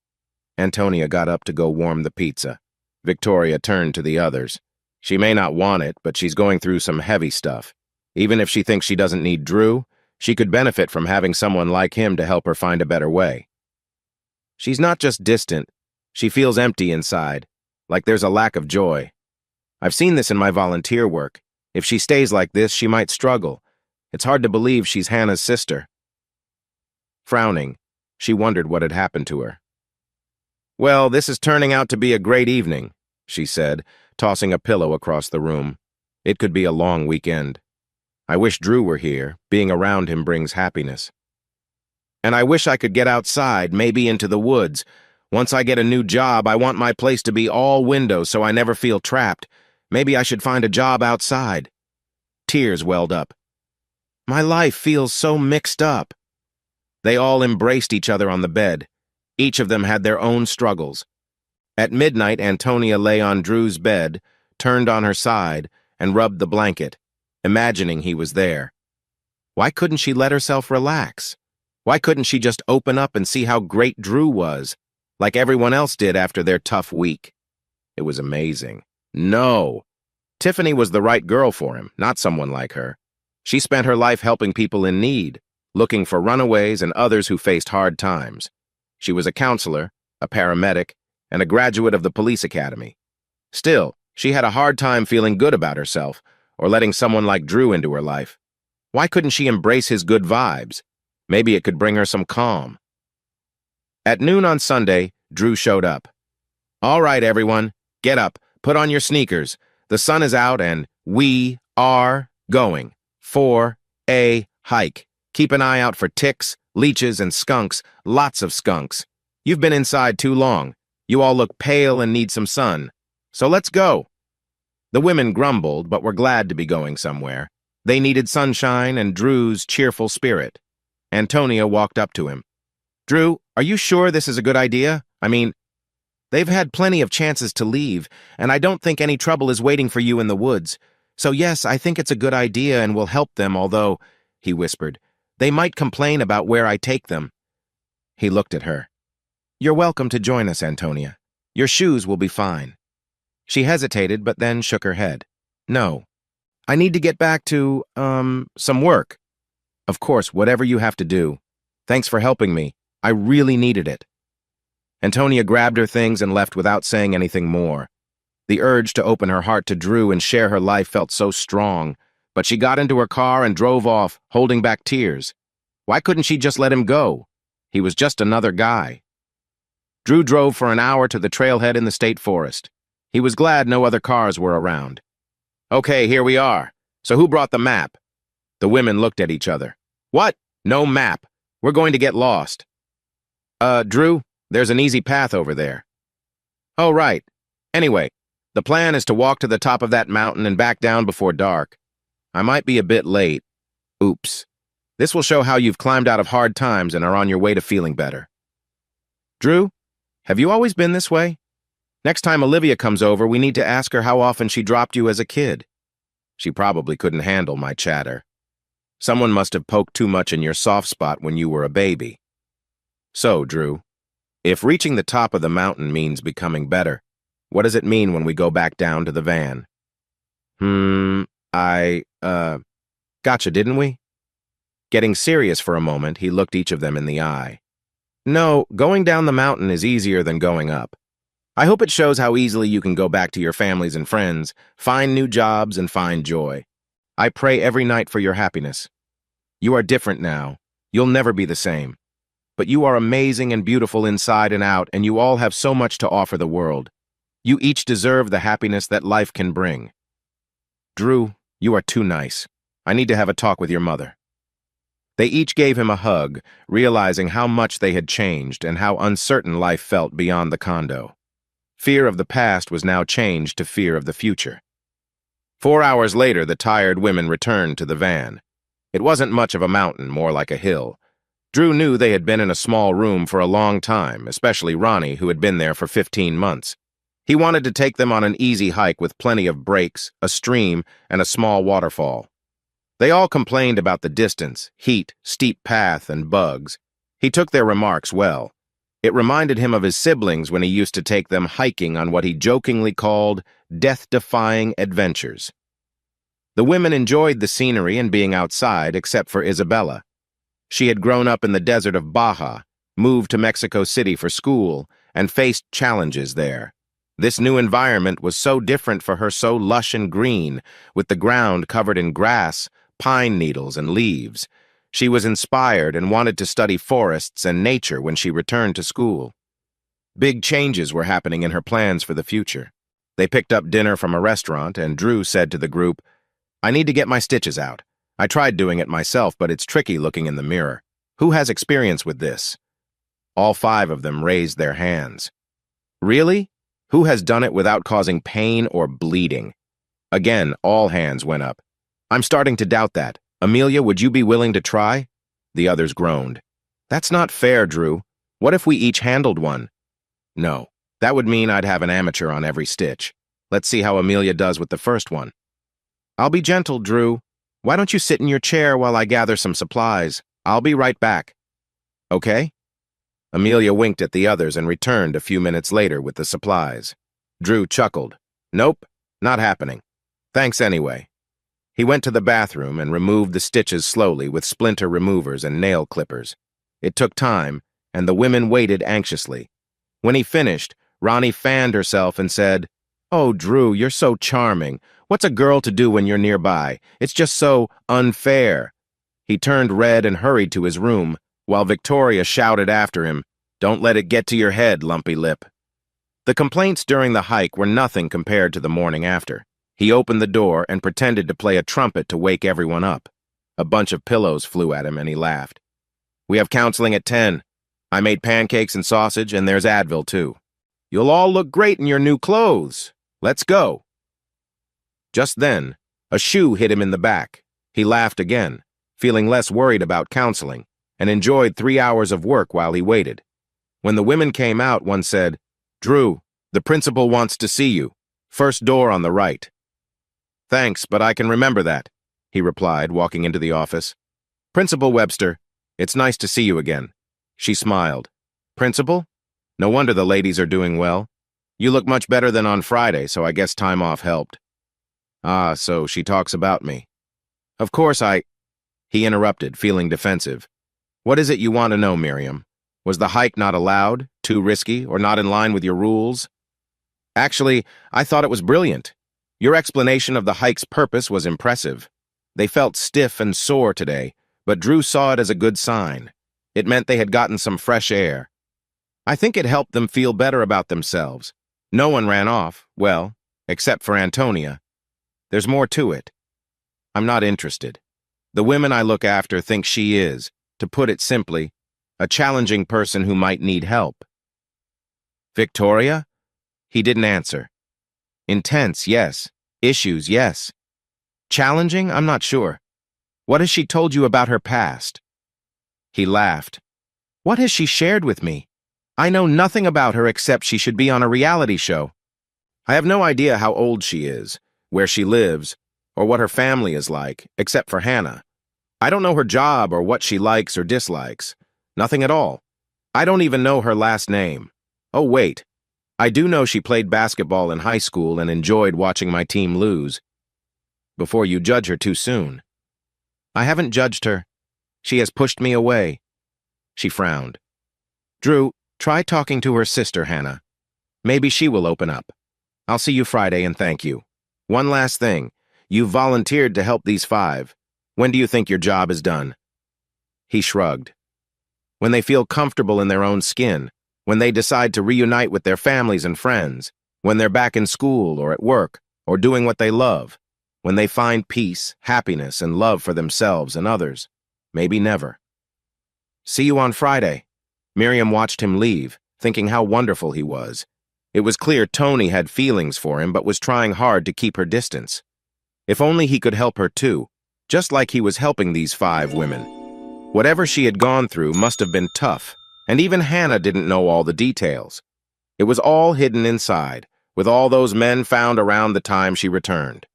Antonia got up to go warm the pizza. Victoria turned to the others. She may not want it, but she's going through some heavy stuff. Even if she thinks she doesn't need Drew, she could benefit from having someone like him to help her find a better way. She's not just distant. She feels empty inside, like there's a lack of joy. I've seen this in my volunteer work. If she stays like this, she might struggle. It's hard to believe she's Hannah's sister. Frowning, she wondered what had happened to her. Well, this is turning out to be a great evening, she said, tossing a pillow across the room. It could be a long weekend. I wish Drew were here. Being around him brings happiness. And I wish I could get outside, maybe into the woods. Once I get a new job, I want my place to be all windows so I never feel trapped. Maybe I should find a job outside. Tears welled up. My life feels so mixed up. They all embraced each other on the bed. Each of them had their own struggles. At midnight, Antonia lay on Drew's bed, turned on her side, and rubbed the blanket, imagining he was there. Why couldn't she let herself relax? Why couldn't she just open up and see how great Drew was, like everyone else did after their tough week? It was amazing. No! Tiffany was the right girl for him, not someone like her. She spent her life helping people in need, looking for runaways and others who faced hard times. She was a counselor, a paramedic, and a graduate of the police academy. Still, she had a hard time feeling good about herself or letting someone like Drew into her life. Why couldn't she embrace his good vibes? Maybe it could bring her some calm. At noon on Sunday, Drew showed up. All right, everyone, get up, put on your sneakers. The sun is out and we are going for a hike. Keep an eye out for ticks, leeches, and skunks, lots of skunks. You've been inside too long. You all look pale and need some sun. So let's go. The women grumbled, but were glad to be going somewhere. They needed sunshine and Drew's cheerful spirit. Antonia walked up to him. Drew, are you sure this is a good idea? I mean, they've had plenty of chances to leave, and I don't think any trouble is waiting for you in the woods. So yes, I think it's a good idea and will help them, although, he whispered, they might complain about where I take them. He looked at her. You're welcome to join us, Antonia. Your shoes will be fine. She hesitated, but then shook her head. No. I need to get back to, some work. Of course, whatever you have to do. Thanks for helping me. I really needed it. Antonia grabbed her things and left without saying anything more. The urge to open her heart to Drew and share her life felt so strong, but she got into her car and drove off, holding back tears. Why couldn't she just let him go? He was just another guy. Drew drove for an hour to the trailhead in the state forest. He was glad no other cars were around. Okay, here we are. So who brought the map? The women looked at each other. What? No map. We're going to get lost. Drew, there's an easy path over there. Oh, right. Anyway, the plan is to walk to the top of that mountain and back down before dark. I might be a bit late. Oops. This will show how you've climbed out of hard times and are on your way to feeling better. Drew, have you always been this way? Next time Olivia comes over, we need to ask her how often she dropped you as a kid. She probably couldn't handle my chatter. Someone must have poked too much in your soft spot when you were a baby. So, Drew, if reaching the top of the mountain means becoming better, what does it mean when we go back down to the van? Gotcha, didn't we? Getting serious for a moment, he looked each of them in the eye. No, going down the mountain is easier than going up. I hope it shows how easily you can go back to your families and friends, find new jobs, and find joy. I pray every night for your happiness. You are different now. You'll never be the same. But you are amazing and beautiful inside and out, and you all have so much to offer the world. You each deserve the happiness that life can bring. Drew, you are too nice. I need to have a talk with your mother. They each gave him a hug, realizing how much they had changed and how uncertain life felt beyond the condo. Fear of the past was now changed to fear of the future. 4 hours later, the tired women returned to the van. It wasn't much of a mountain, more like a hill. Drew knew they had been in a small room for a long time, especially Ronnie, who had been there for 15 months. He wanted to take them on an easy hike with plenty of breaks, a stream, and a small waterfall. They all complained about the distance, heat, steep path, and bugs. He took their remarks well. It reminded him of his siblings when he used to take them hiking on what he jokingly called death-defying adventures. The women enjoyed the scenery and being outside, except for Isabella. She had grown up in the desert of Baja, moved to Mexico City for school, and faced challenges there. This new environment was so different for her, so lush and green, with the ground covered in grass, pine needles, and leaves. She was inspired and wanted to study forests and nature when she returned to school. Big changes were happening in her plans for the future. They picked up dinner from a restaurant, and Drew said to the group, I need to get my stitches out. I tried doing it myself, but it's tricky looking in the mirror. Who has experience with this? All 5 of them raised their hands. Really? Who has done it without causing pain or bleeding? Again, all hands went up. I'm starting to doubt that. Amelia, would you be willing to try? The others groaned. That's not fair, Drew. What if we each handled one? No, that would mean I'd have an amateur on every stitch. Let's see how Amelia does with the first one. I'll be gentle, Drew. Why don't you sit in your chair while I gather some supplies? I'll be right back. Okay? Amelia winked at the others and returned a few minutes later with the supplies. Drew chuckled. Nope, not happening. Thanks anyway. He went to the bathroom and removed the stitches slowly with splinter removers and nail clippers. It took time, and the women waited anxiously. When he finished, Ronnie fanned herself and said, Oh, Drew, you're so charming. What's a girl to do when you're nearby? It's just so unfair. He turned red and hurried to his room, while Victoria shouted after him, Don't let it get to your head, lumpy lip. The complaints during the hike were nothing compared to the morning after. He opened the door and pretended to play a trumpet to wake everyone up. A bunch of pillows flew at him and he laughed. We have counseling at 10. I made pancakes and sausage, and there's Advil, too. You'll all look great in your new clothes. Let's go. Just then, a shoe hit him in the back. He laughed again, feeling less worried about counseling, and enjoyed 3 hours of work while he waited. When the women came out, one said, Drew, the principal wants to see you. First door on the right. Thanks, but I can remember that, he replied, walking into the office. Principal Webster, it's nice to see you again. She smiled. Principal? No wonder the ladies are doing well. You look much better than on Friday, so I guess time off helped. Ah, so she talks about me. Of course He interrupted, feeling defensive. What is it you want to know, Miriam? Was the hike not allowed, too risky, or not in line with your rules? Actually, I thought it was brilliant. Your explanation of the hike's purpose was impressive. They felt stiff and sore today, but Drew saw it as a good sign. It meant they had gotten some fresh air. I think it helped them feel better about themselves. No one ran off, well, except for Antonia. There's more to it. I'm not interested. The women I look after think she is, to put it simply, a challenging person who might need help. Victoria? He didn't answer. Intense, yes. Issues, yes. Challenging? I'm not sure. What has she told you about her past? He laughed. What has she shared with me? I know nothing about her except she should be on a reality show. I have no idea how old she is, where she lives, or what her family is like, except for Hannah. I don't know her job or what she likes or dislikes. Nothing at all. I don't even know her last name. Oh, wait. I do know she played basketball in high school and enjoyed watching my team lose. Before you judge her too soon. I haven't judged her. She has pushed me away. She frowned. Drew, try talking to her sister, Hannah. Maybe she will open up. I'll see you Friday and thank you. One last thing. You've volunteered to help these 5. When do you think your job is done? He shrugged. When they feel comfortable in their own skin, when they decide to reunite with their families and friends, when they're back in school or at work or doing what they love, when they find peace, happiness, and love for themselves and others. Maybe never. See you on Friday. Miriam watched him leave, thinking how wonderful he was. It was clear Tony had feelings for him but was trying hard to keep her distance. If only he could help her too, just like he was helping these 5 women. Whatever she had gone through must have been tough, and even Hannah didn't know all the details. It was all hidden inside, with all those men found around the time she returned.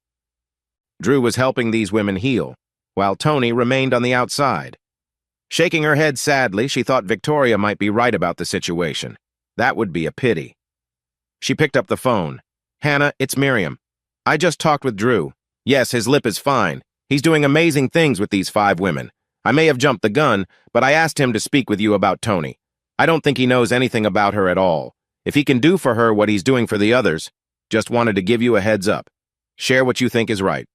Drew was helping these women heal, while Tony remained on the outside. Shaking her head sadly, she thought Victoria might be right about the situation. That would be a pity. She picked up the phone. Hannah, it's Miriam. I just talked with Drew. Yes, his lip is fine. He's doing amazing things with these 5 women. I may have jumped the gun, but I asked him to speak with you about Tony. I don't think he knows anything about her at all. If he can do for her what he's doing for the others, just wanted to give you a heads up. Share what you think is right.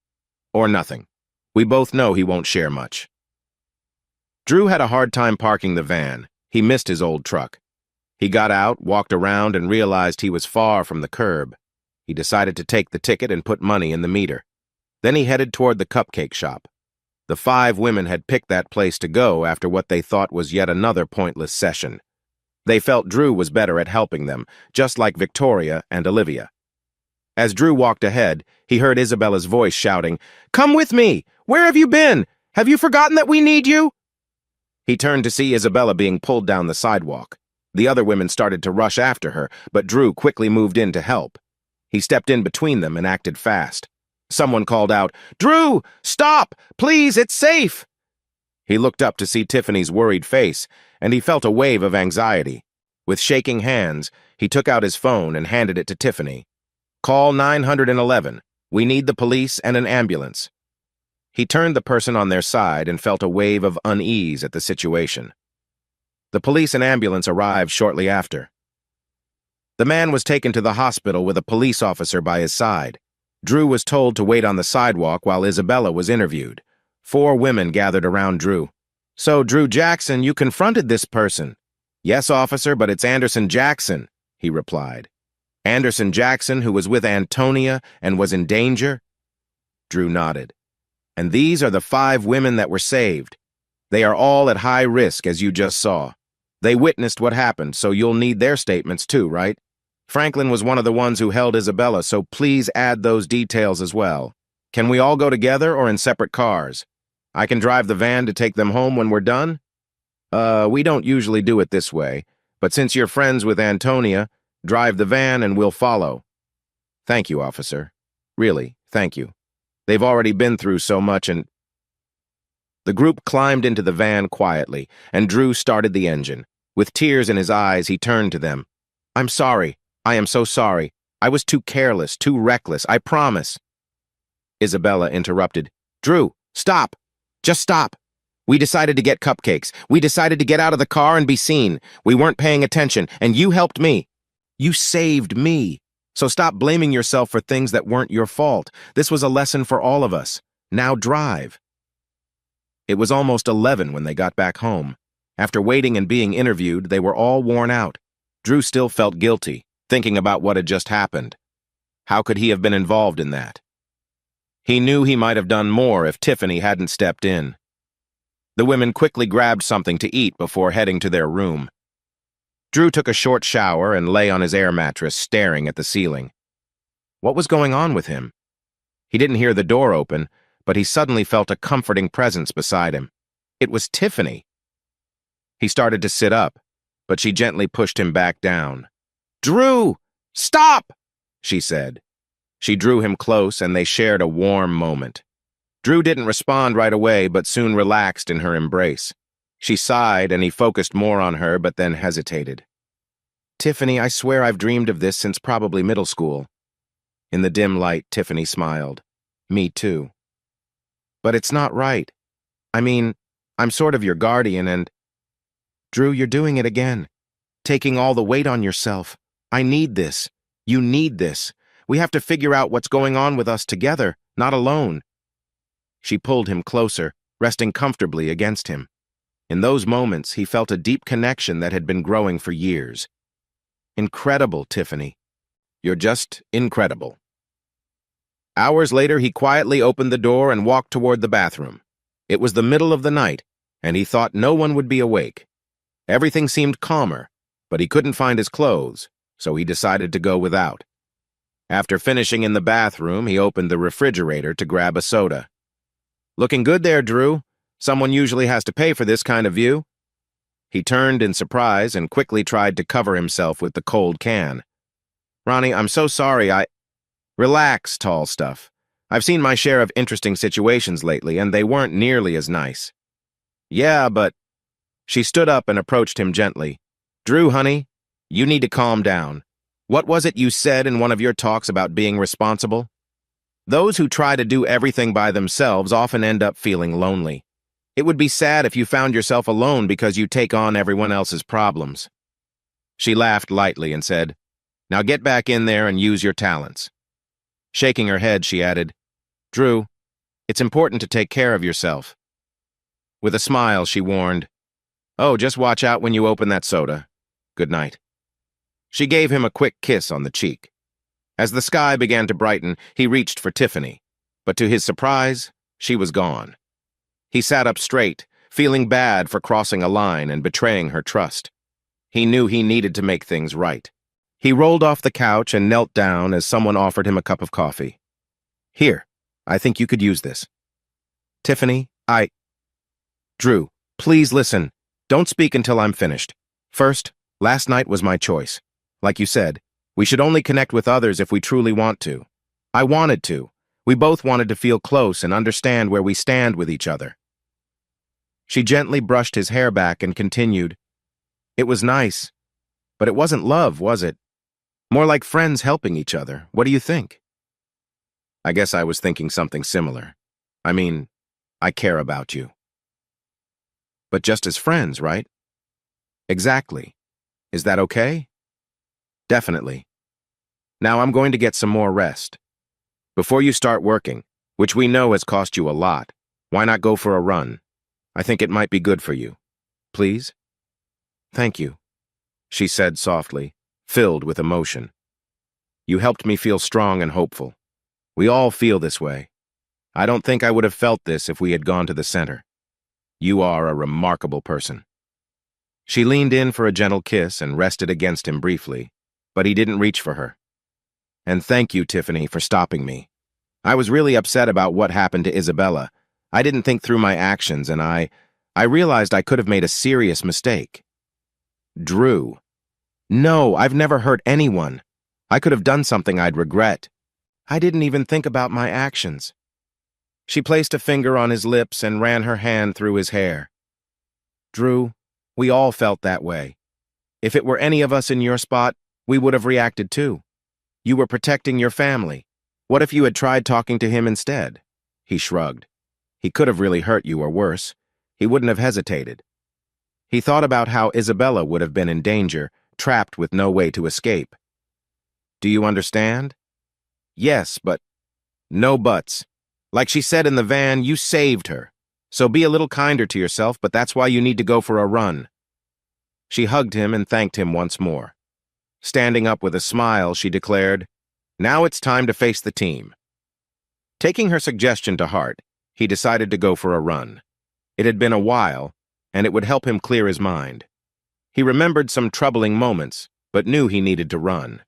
Or nothing. We both know he won't share much. Drew had a hard time parking the van. He missed his old truck. He got out, walked around, and realized he was far from the curb. He decided to take the ticket and put money in the meter. Then he headed toward the cupcake shop. The 5 women had picked that place to go after what they thought was yet another pointless session. They felt Drew was better at helping them, just like Victoria and Olivia. As Drew walked ahead, he heard Isabella's voice shouting, "Come with me! Where have you been? Have you forgotten that we need you?" He turned to see Isabella being pulled down the sidewalk. The other women started to rush after her, but Drew quickly moved in to help. He stepped in between them and acted fast. Someone called out, "Drew, stop! Please, it's safe!" He looked up to see Tiffany's worried face, and he felt a wave of anxiety. With shaking hands, he took out his phone and handed it to Tiffany. "Call 911. We need the police and an ambulance." He turned the person on their side and felt a wave of unease at the situation. The police and ambulance arrived shortly after. The man was taken to the hospital with a police officer by his side. Drew was told to wait on the sidewalk while Isabella was interviewed. 4 women gathered around Drew. "So, Drew Jackson, you confronted this person?" "Yes, officer, but it's Anderson Jackson," he replied. "Anderson Jackson, who was with Antonia and was in danger?" Drew nodded. "And these are the 5 women that were saved. They are all at high risk, as you just saw. They witnessed what happened, so you'll need their statements too, right? Franklin was one of the ones who held Isabella, so please add those details as well. Can we all go together or in separate cars? I can drive the van to take them home when we're done?" We don't usually do it this way, but since you're friends with Antonia, drive the van and we'll follow." "Thank you, officer. Really, thank you. They've already been through so much and—" The group climbed into the van quietly, and Drew started the engine. With tears in his eyes, he turned to them. "I'm sorry. I am so sorry. I was too careless, too reckless, I promise." Isabella interrupted. "Drew, stop. Just stop. We decided to get cupcakes. We decided to get out of the car and be seen. We weren't paying attention, and you helped me. You saved me. So stop blaming yourself for things that weren't your fault. This was a lesson for all of us. Now drive." It was almost 11 when they got back home. After waiting and being interviewed, they were all worn out. Drew still felt guilty, thinking about what had just happened. How could he have been involved in that? He knew he might have done more if Tiffany hadn't stepped in. The women quickly grabbed something to eat before heading to their room. Drew took a short shower and lay on his air mattress, staring at the ceiling. What was going on with him? He didn't hear the door open, but he suddenly felt a comforting presence beside him. It was Tiffany. He started to sit up, but she gently pushed him back down. "Drew, stop!" she said. She drew him close, and they shared a warm moment. Drew didn't respond right away, but soon relaxed in her embrace. She sighed, and he focused more on her, but then hesitated. "Tiffany, I swear I've dreamed of this since probably middle school." In the dim light, Tiffany smiled. "Me too. But it's not right. I mean, I'm sort of your guardian and—" "Drew, you're doing it again. Taking all the weight on yourself. I need this. You need this. We have to figure out what's going on with us together, not alone." She pulled him closer, resting comfortably against him. In those moments, he felt a deep connection that had been growing for years. "Incredible, Tiffany. You're just incredible." Hours later, he quietly opened the door and walked toward the bathroom. It was the middle of the night, and he thought no one would be awake. Everything seemed calmer, but he couldn't find his clothes, so he decided to go without. After finishing in the bathroom, he opened the refrigerator to grab a soda. "Looking good there, Drew. Someone usually has to pay for this kind of view." He turned in surprise and quickly tried to cover himself with the cold can. "Ronnie, I'm so sorry, Relax, tall stuff. I've seen my share of interesting situations lately, and they weren't nearly as nice." "Yeah, but—" She stood up and approached him gently. "Drew, honey, you need to calm down. What was it you said in one of your talks about being responsible? Those who try to do everything by themselves often end up feeling lonely. It would be sad if you found yourself alone because you take on everyone else's problems." She laughed lightly and said, "Now get back in there and use your talents." Shaking her head, she added, "Drew, it's important to take care of yourself." With a smile, she warned, "Oh, just watch out when you open that soda. Good night." She gave him a quick kiss on the cheek. As the sky began to brighten, he reached for Tiffany, but to his surprise, she was gone. He sat up straight, feeling bad for crossing a line and betraying her trust. He knew he needed to make things right. He rolled off the couch and knelt down as someone offered him a cup of coffee. Here, I think you could use this. Tiffany, Drew, please listen. Don't speak until I'm finished. First, last night was my choice. Like you said, we should only connect with others if we truly want to. I wanted to. We both wanted to feel close and understand where we stand with each other. She gently brushed his hair back and continued, It was nice, but it wasn't love, was it? More like friends helping each other. What do you think? I guess I was thinking something similar. I mean, I care about you. But just as friends, right? Exactly. Is that okay? Definitely. Now I'm going to get some more rest. Before you start working, which we know has cost you a lot, why not go for a run? I think it might be good for you. Please? Thank you, she said softly, filled with emotion. You helped me feel strong and hopeful. We all feel this way. I don't think I would have felt this if we had gone to the center. You are a remarkable person. She leaned in for a gentle kiss and rested against him briefly, but he didn't reach for her. And thank you, Tiffany, for stopping me. I was really upset about what happened to Isabella. I didn't think through my actions, and I realized I could have made a serious mistake. Drew. No, I've never hurt anyone. I could have done something I'd regret. I didn't even think about my actions. She placed a finger on his lips and ran her hand through his hair. Drew, we all felt that way. If it were any of us in your spot, we would have reacted too. You were protecting your family. What if you had tried talking to him instead? He shrugged. He could have really hurt you or worse. He wouldn't have hesitated. He thought about how Isabella would have been in danger, trapped with no way to escape. Do you understand? Yes, but no buts. Like she said in the van, you saved her. So be a little kinder to yourself, but that's why you need to go for a run. She hugged him and thanked him once more. Standing up with a smile, she declared, Now it's time to face the team. Taking her suggestion to heart, he decided to go for a run. It had been a while, and it would help him clear his mind. He remembered some troubling moments, but knew he needed to run.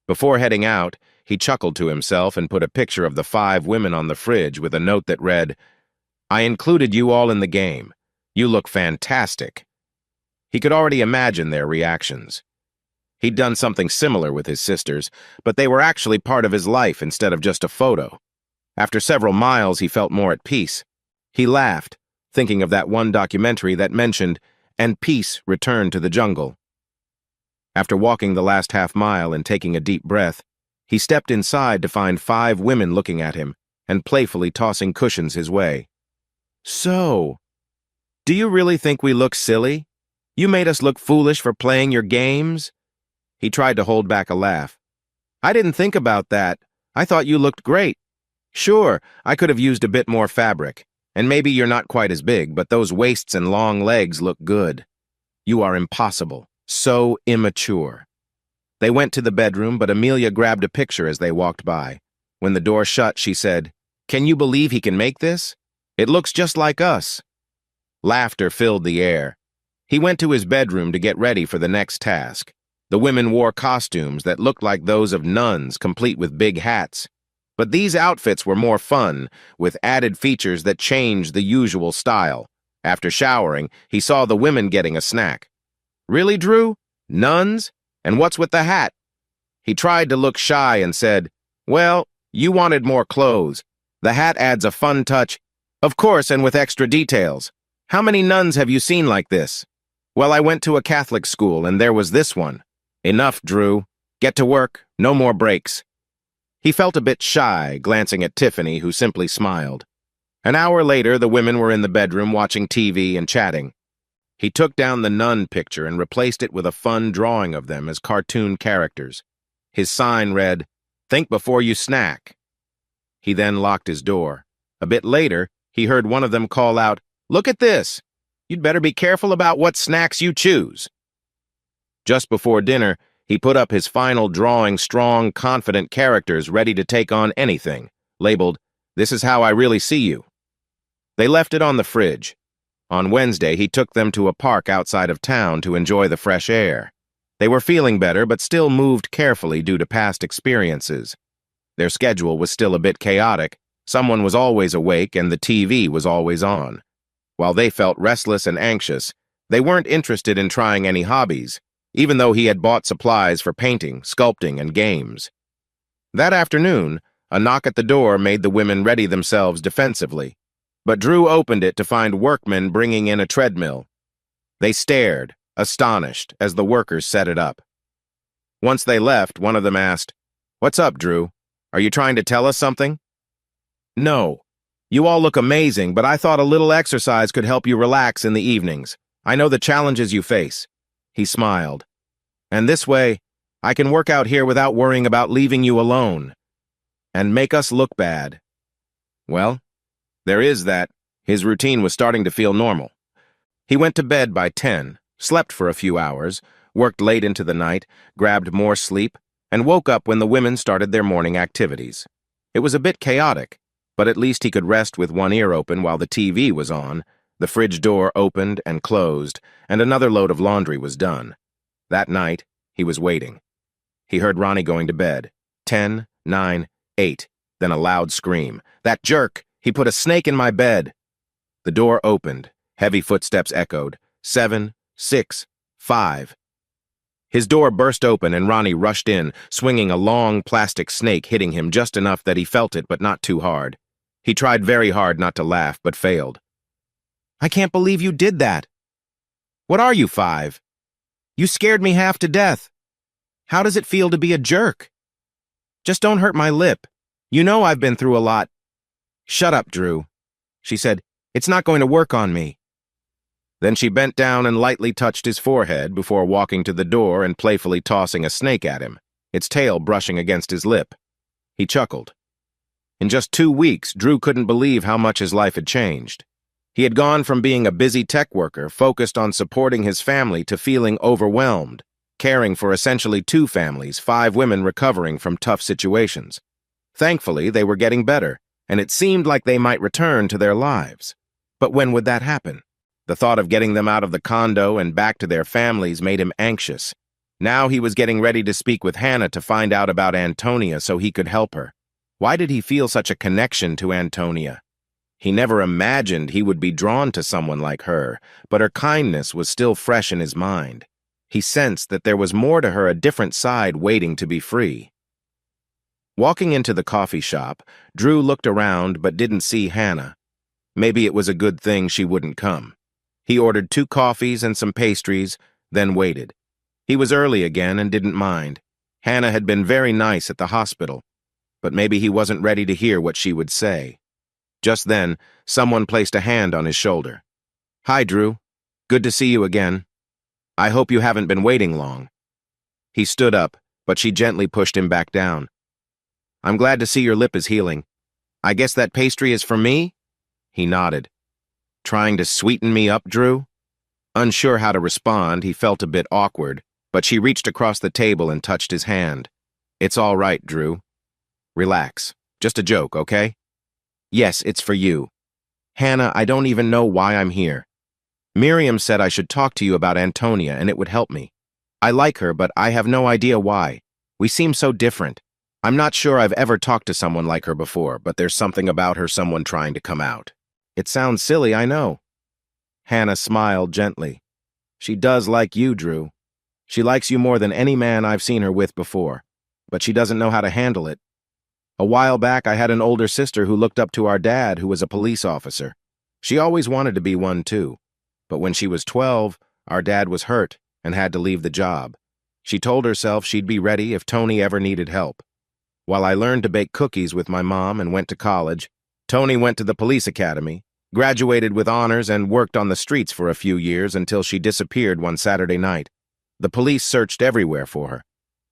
Before heading out, he chuckled to himself and put a picture of the 5 women on the fridge with a note that read, I included you all in the game. You look fantastic. He could already imagine their reactions. He'd done something similar with his sisters, but they were actually part of his life instead of just a photo. After several miles, he felt more at peace. He laughed, thinking of that one documentary that mentioned, and peace returned to the jungle. After walking the last half-mile and taking a deep breath, he stepped inside to find 5 women looking at him and playfully tossing cushions his way. So, do you really think we look silly? You made us look foolish for playing your games? He tried to hold back a laugh. I didn't think about that. I thought you looked great. Sure, I could have used a bit more fabric, and maybe you're not quite as big, but those waists and long legs look good. You are impossible, so immature. They went to the bedroom, but Amelia grabbed a picture as they walked by. When the door shut, she said, Can you believe he can make this? It looks just like us. Laughter filled the air. He went to his bedroom to get ready for the next task. The women wore costumes that looked like those of nuns, complete with big hats. But these outfits were more fun, with added features that changed the usual style. After showering, he saw the women getting a snack. Really, Drew? Nuns? And what's with the hat? He tried to look shy and said, Well, you wanted more clothes. The hat adds a fun touch. Of course, and with extra details. How many nuns have you seen like this? Well, I went to a Catholic school, and there was this one. Enough, Drew. Get to work. No more breaks. He felt a bit shy, glancing at Tiffany, who simply smiled. An hour later, the women were in the bedroom watching TV and chatting. He took down the nun picture and replaced it with a fun drawing of them as cartoon characters. His sign read, Think before you snack. He then locked his door. A bit later, he heard one of them call out, Look at this! You'd better be careful about what snacks you choose. Just before dinner, he put up his final drawing strong, confident characters ready to take on anything, labeled, This is how I really see you. They left it on the fridge. On Wednesday, he took them to a park outside of town to enjoy the fresh air. They were feeling better, but still moved carefully due to past experiences. Their schedule was still a bit chaotic. Someone was always awake and the TV was always on. While they felt restless and anxious, they weren't interested in trying any hobbies, even though he had bought supplies for painting, sculpting, and games. That afternoon, a knock at the door made the women ready themselves defensively, but Drew opened it to find workmen bringing in a treadmill. They stared, astonished, as the workers set it up. Once they left, one of them asked, "What's up, Drew? Are you trying to tell us something?" "No. You all look amazing, but I thought a little exercise could help you relax in the evenings. I know the challenges you face." He smiled. "And this way, I can work out here without worrying about leaving you alone. And make us look bad." Well, there is that. His routine was starting to feel normal. He went to bed by 10, slept for a few hours, worked late into the night, grabbed more sleep, and woke up when the women started their morning activities. It was a bit chaotic, but at least he could rest with one ear open while the TV was on, the fridge door opened and closed, and another load of laundry was done. That night, he was waiting. He heard Ronnie going to bed. 10, 9, 8, then a loud scream. "That jerk! He put a snake in my bed!" The door opened. Heavy footsteps echoed. 7, 6, 5. His door burst open and Ronnie rushed in, swinging a long plastic snake, hitting him just enough that he felt it but not too hard. He tried very hard not to laugh, but failed. "I can't believe you did that." "What are you, 5? You scared me half to death. How does it feel to be a jerk?" "Just don't hurt my lip. You know I've been through a lot." "Shut up, Drew," she said. "It's not going to work on me." Then she bent down and lightly touched his forehead before walking to the door and playfully tossing a snake at him, its tail brushing against his lip. He chuckled. In just 2 weeks, Drew couldn't believe how much his life had changed. He had gone from being a busy tech worker focused on supporting his family to feeling overwhelmed, caring for essentially 2 families, 5 women recovering from tough situations. Thankfully, they were getting better, and it seemed like they might return to their lives. But when would that happen? The thought of getting them out of the condo and back to their families made him anxious. Now he was getting ready to speak with Hannah to find out about Antonia so he could help her. Why did he feel such a connection to Antonia? He never imagined he would be drawn to someone like her, but her kindness was still fresh in his mind. He sensed that there was more to her, a different side waiting to be free. Walking into the coffee shop, Drew looked around but didn't see Hannah. Maybe it was a good thing she wouldn't come. He ordered 2 coffees and some pastries, then waited. He was early again and didn't mind. Hannah had been very nice at the hospital, but maybe he wasn't ready to hear what she would say. Just then, someone placed a hand on his shoulder. "Hi, Drew. Good to see you again. I hope you haven't been waiting long." He stood up, but she gently pushed him back down. "I'm glad to see your lip is healing. I guess that pastry is for me?" He nodded. "Trying to sweeten me up, Drew?" Unsure how to respond, he felt a bit awkward, but she reached across the table and touched his hand. "It's all right, Drew. Relax. Just a joke, okay?" "Yes, it's for you. Hannah, I don't even know why I'm here. Miriam said I should talk to you about Antonia and it would help me. I like her, but I have no idea why. We seem so different. I'm not sure I've ever talked to someone like her before, but there's something about her, someone trying to come out." "It sounds silly, I know." Hannah smiled gently. "She does like you, Drew. She likes you more than any man I've seen her with before, but she doesn't know how to handle it. A while back, I had an older sister who looked up to our dad, who was a police officer. She always wanted to be one, too. But when she was 12, our dad was hurt and had to leave the job. She told herself she'd be ready if Tony ever needed help. While I learned to bake cookies with my mom and went to college, Tony went to the police academy, graduated with honors, and worked on the streets for a few years until she disappeared one Saturday night. The police searched everywhere for her.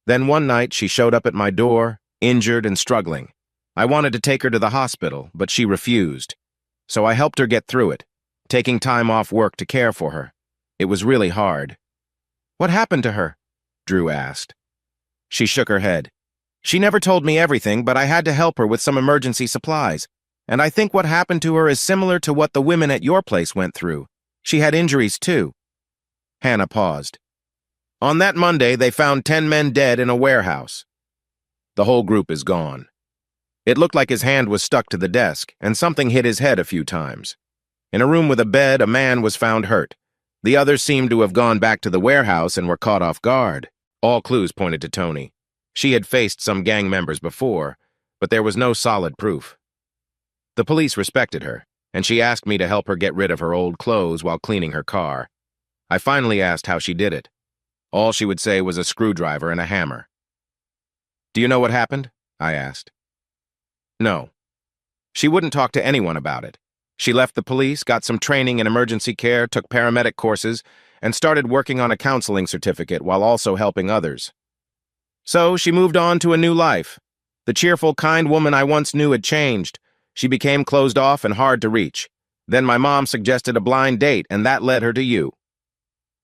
Then one night she showed up at my door, injured and struggling. I wanted to take her to the hospital, but she refused. So I helped her get through it, taking time off work to care for her. It was really hard." "What happened to her?" Drew asked. She shook her head. "She never told me everything, but I had to help her with some emergency supplies. And I think what happened to her is similar to what the women at your place went through. She had injuries, too. Hannah paused. On that Monday, they found 10 men dead in a warehouse. The whole group is gone. It looked like his hand was stuck to the desk, and something hit his head a few times. In a room with a bed, a man was found hurt. The others seemed to have gone back to the warehouse and were caught off guard. All clues pointed to Tony. She had faced some gang members before, but there was no solid proof. The police respected her, and she asked me to help her get rid of her old clothes while cleaning her car. I finally asked how she did it. All she would say was a screwdriver and a hammer. Do you know what happened? I asked. No. She wouldn't talk to anyone about it. She left the police, got some training in emergency care, took paramedic courses, and started working on a counseling certificate while also helping others. So she moved on to a new life. The cheerful, kind woman I once knew had changed. She became closed off and hard to reach. Then my mom suggested a blind date, and that led her to you.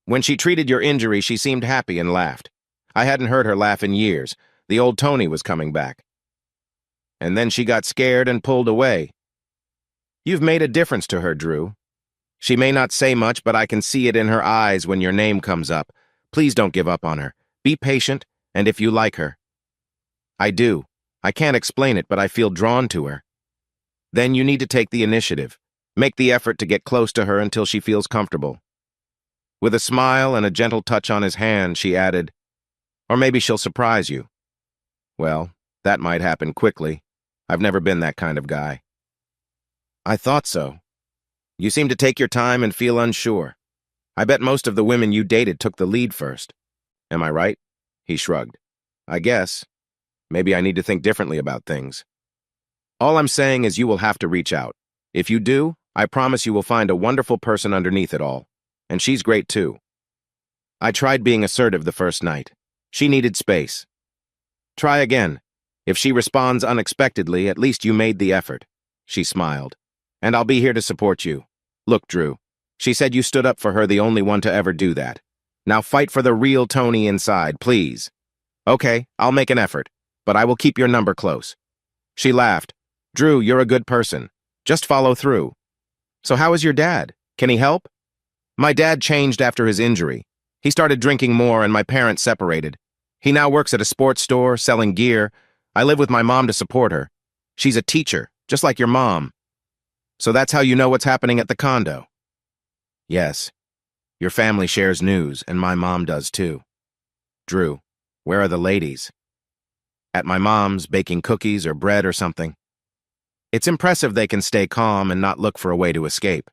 When she treated your injury, she seemed happy and laughed. I hadn't heard her laugh in years. The old Tony was coming back. And then she got scared and pulled away. You've made a difference to her, Drew. She may not say much, but I can see it in her eyes when your name comes up. Please don't give up on her. Be patient, and if you like her. I do. I can't explain it, but I feel drawn to her. Then you need to take the initiative. Make the effort to get close to her until she feels comfortable. With a smile and a gentle touch on his hand, she added, or maybe she'll surprise you. Well, that might happen quickly. I've never been that kind of guy. I thought so. You seem to take your time and feel unsure. I bet most of the women you dated took the lead first. Am I right? He shrugged. I guess. Maybe I need to think differently about things. All I'm saying is you will have to reach out. If you do, I promise you will find a wonderful person underneath it all. And she's great too. I tried being assertive the first night. She needed space. Try again. If she responds unexpectedly, at least you made the effort. She smiled. And I'll be here to support you. Look, Drew. She said you stood up for her, the only one to ever do that. Now fight for the real Tony inside, please. Okay, I'll make an effort, but I will keep your number close. She laughed. Drew, you're a good person. Just follow through. So how is your dad? Can he help? My dad changed after his injury. He started drinking more and my parents separated. He now works at a sports store, selling gear. I live with my mom to support her. She's a teacher, just like your mom. So that's how you know what's happening at the condo? Yes. Your family shares news, and my mom does too. Drew, where are the ladies? At my mom's, baking cookies or bread or something. It's impressive they can stay calm and not look for a way to escape.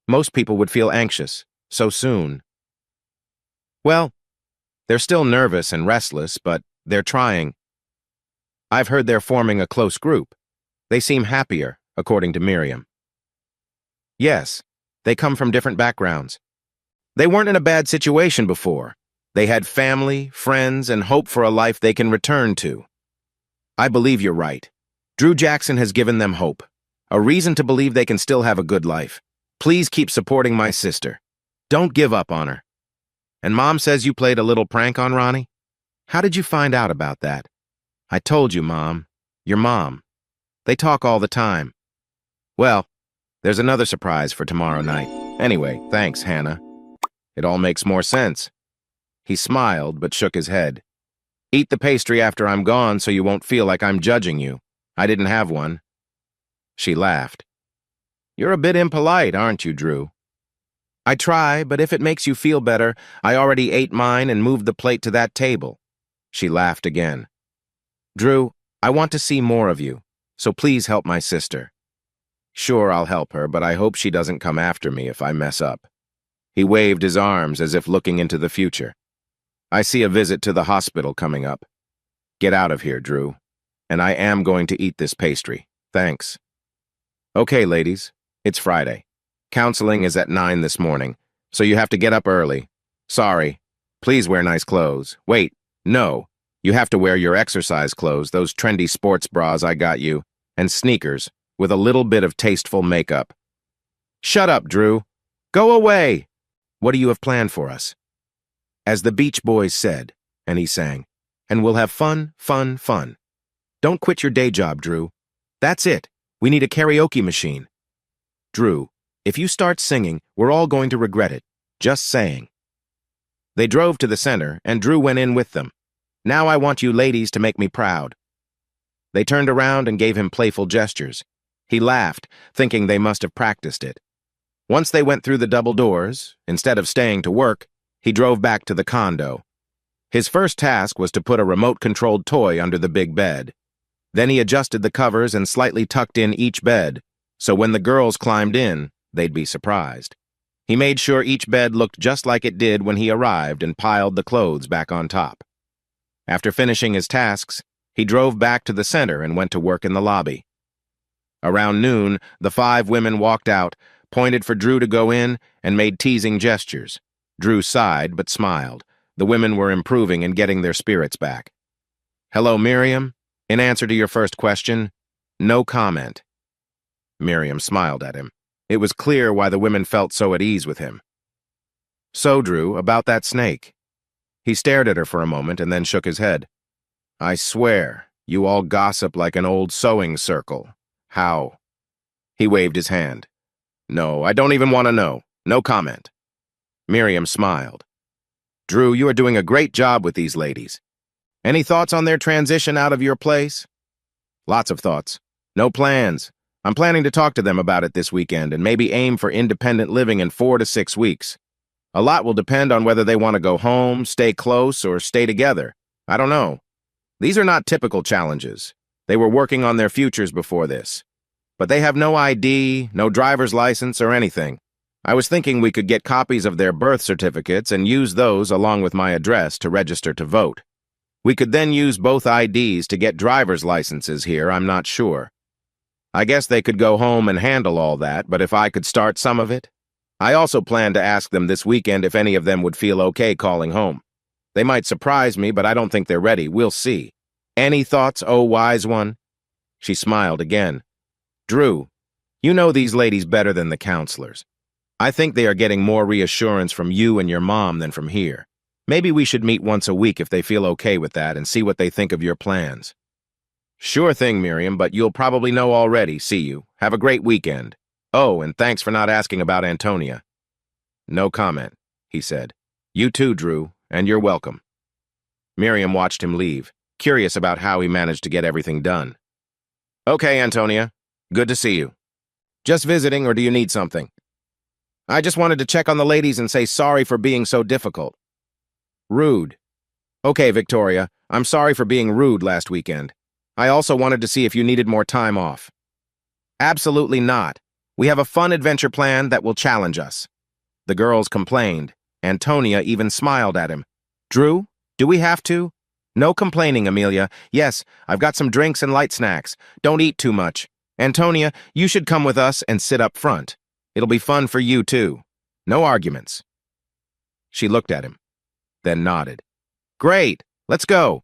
Most people would feel anxious, so soon. Well, they're still nervous and restless, but they're trying. I've heard they're forming a close group. They seem happier, according to Miriam. Yes, they come from different backgrounds. They weren't in a bad situation before. They had family, friends, and hope for a life they can return to. I believe you're right. Drew Jackson has given them hope, a reason to believe they can still have a good life. Please keep supporting my sister. Don't give up on her. And Mom says you played a little prank on Ronnie? How did you find out about that? I told you, Mom. Your mom. They talk all the time. Well, there's another surprise for tomorrow night. Anyway, thanks, Hannah. It all makes more sense. He smiled, but shook his head. Eat the pastry after I'm gone so you won't feel like I'm judging you. I didn't have one. She laughed. You're a bit impolite, aren't you, Drew? I try, but if it makes you feel better, I already ate mine and moved the plate to that table. She laughed again. Drew, I want to see more of you, so please help my sister. Sure, I'll help her, but I hope she doesn't come after me if I mess up. He waved his arms as if looking into the future. I see a visit to the hospital coming up. Get out of here, Drew. And I am going to eat this pastry. Thanks. Okay, ladies, it's Friday. Counseling is at 9 this morning, so you have to get up early. Sorry. Please wear nice clothes. Wait, no. You have to wear your exercise clothes, those trendy sports bras I got you, and sneakers, with a little bit of tasteful makeup. Shut up, Drew. Go away! What do you have planned for us? As the Beach Boys said, and he sang, and we'll have fun, fun, fun. Don't quit your day job, Drew. That's it. We need a karaoke machine. Drew, If you start singing, we're all going to regret it. Just saying. They drove to the center, and Drew went in with them. Now I want you ladies to make me proud. They turned around and gave him playful gestures. He laughed, thinking they must have practiced it. Once they went through the double doors, instead of staying to work, he drove back to the condo. His first task was to put a remote-controlled toy under the big bed. Then he adjusted the covers and slightly tucked in each bed, so when the girls climbed in, they'd be surprised. He made sure each bed looked just like it did when he arrived and piled the clothes back on top. After finishing his tasks, he drove back to the center and went to work in the lobby. Around noon, the 5 women walked out, pointed for Drew to go in, and made teasing gestures. Drew sighed but smiled. The women were improving and getting their spirits back. "Hello, Miriam. In answer to your first question, no comment." Miriam smiled at him. It was clear why the women felt so at ease with him. "So, Drew, about that snake." He stared at her for a moment and then shook his head. "I swear, you all gossip like an old sewing circle. How?" He waved his hand. "No, I don't even want to know. No comment." Miriam smiled. "Drew, you are doing a great job with these ladies. Any thoughts on their transition out of your place?" "Lots of thoughts. No plans. I'm planning to talk to them about it this weekend and maybe aim for independent living in 4 to 6 weeks. A lot will depend on whether they want to go home, stay close, or stay together. I don't know. These are not typical challenges. They were working on their futures before this. But they have no ID, no driver's license, or anything. I was thinking we could get copies of their birth certificates and use those along with my address to register to vote. We could then use both IDs to get driver's licenses here, I'm not sure. I guess they could go home and handle all that, but if I could start some of it? I also plan to ask them this weekend if any of them would feel okay calling home. They might surprise me, but I don't think they're ready. We'll see. Any thoughts, oh wise one?" She smiled again. "Drew, you know these ladies better than the counselors. I think they are getting more reassurance from you and your mom than from here. Maybe we should meet once a week if they feel okay with that and see what they think of your plans." "Sure thing, Miriam, but you'll probably know already. See you. Have a great weekend. Oh, and thanks for not asking about Antonia." "No comment," he said. "You too, Drew, and you're welcome." Miriam watched him leave, curious about how he managed to get everything done. "Okay, Antonia. Good to see you. Just visiting, or do you need something?" "I just wanted to check on the ladies and say sorry for being so difficult." "Rude. Okay, Victoria, I'm sorry for being rude last weekend. I also wanted to see if you needed more time off." "Absolutely not. We have a fun adventure plan that will challenge us." The girls complained. Antonia even smiled at him. "Drew, do we have to?" "No complaining, Amelia. Yes, I've got some drinks and light snacks. Don't eat too much. Antonia, you should come with us and sit up front. It'll be fun for you, too. No arguments." She looked at him, then nodded. "Great, let's go."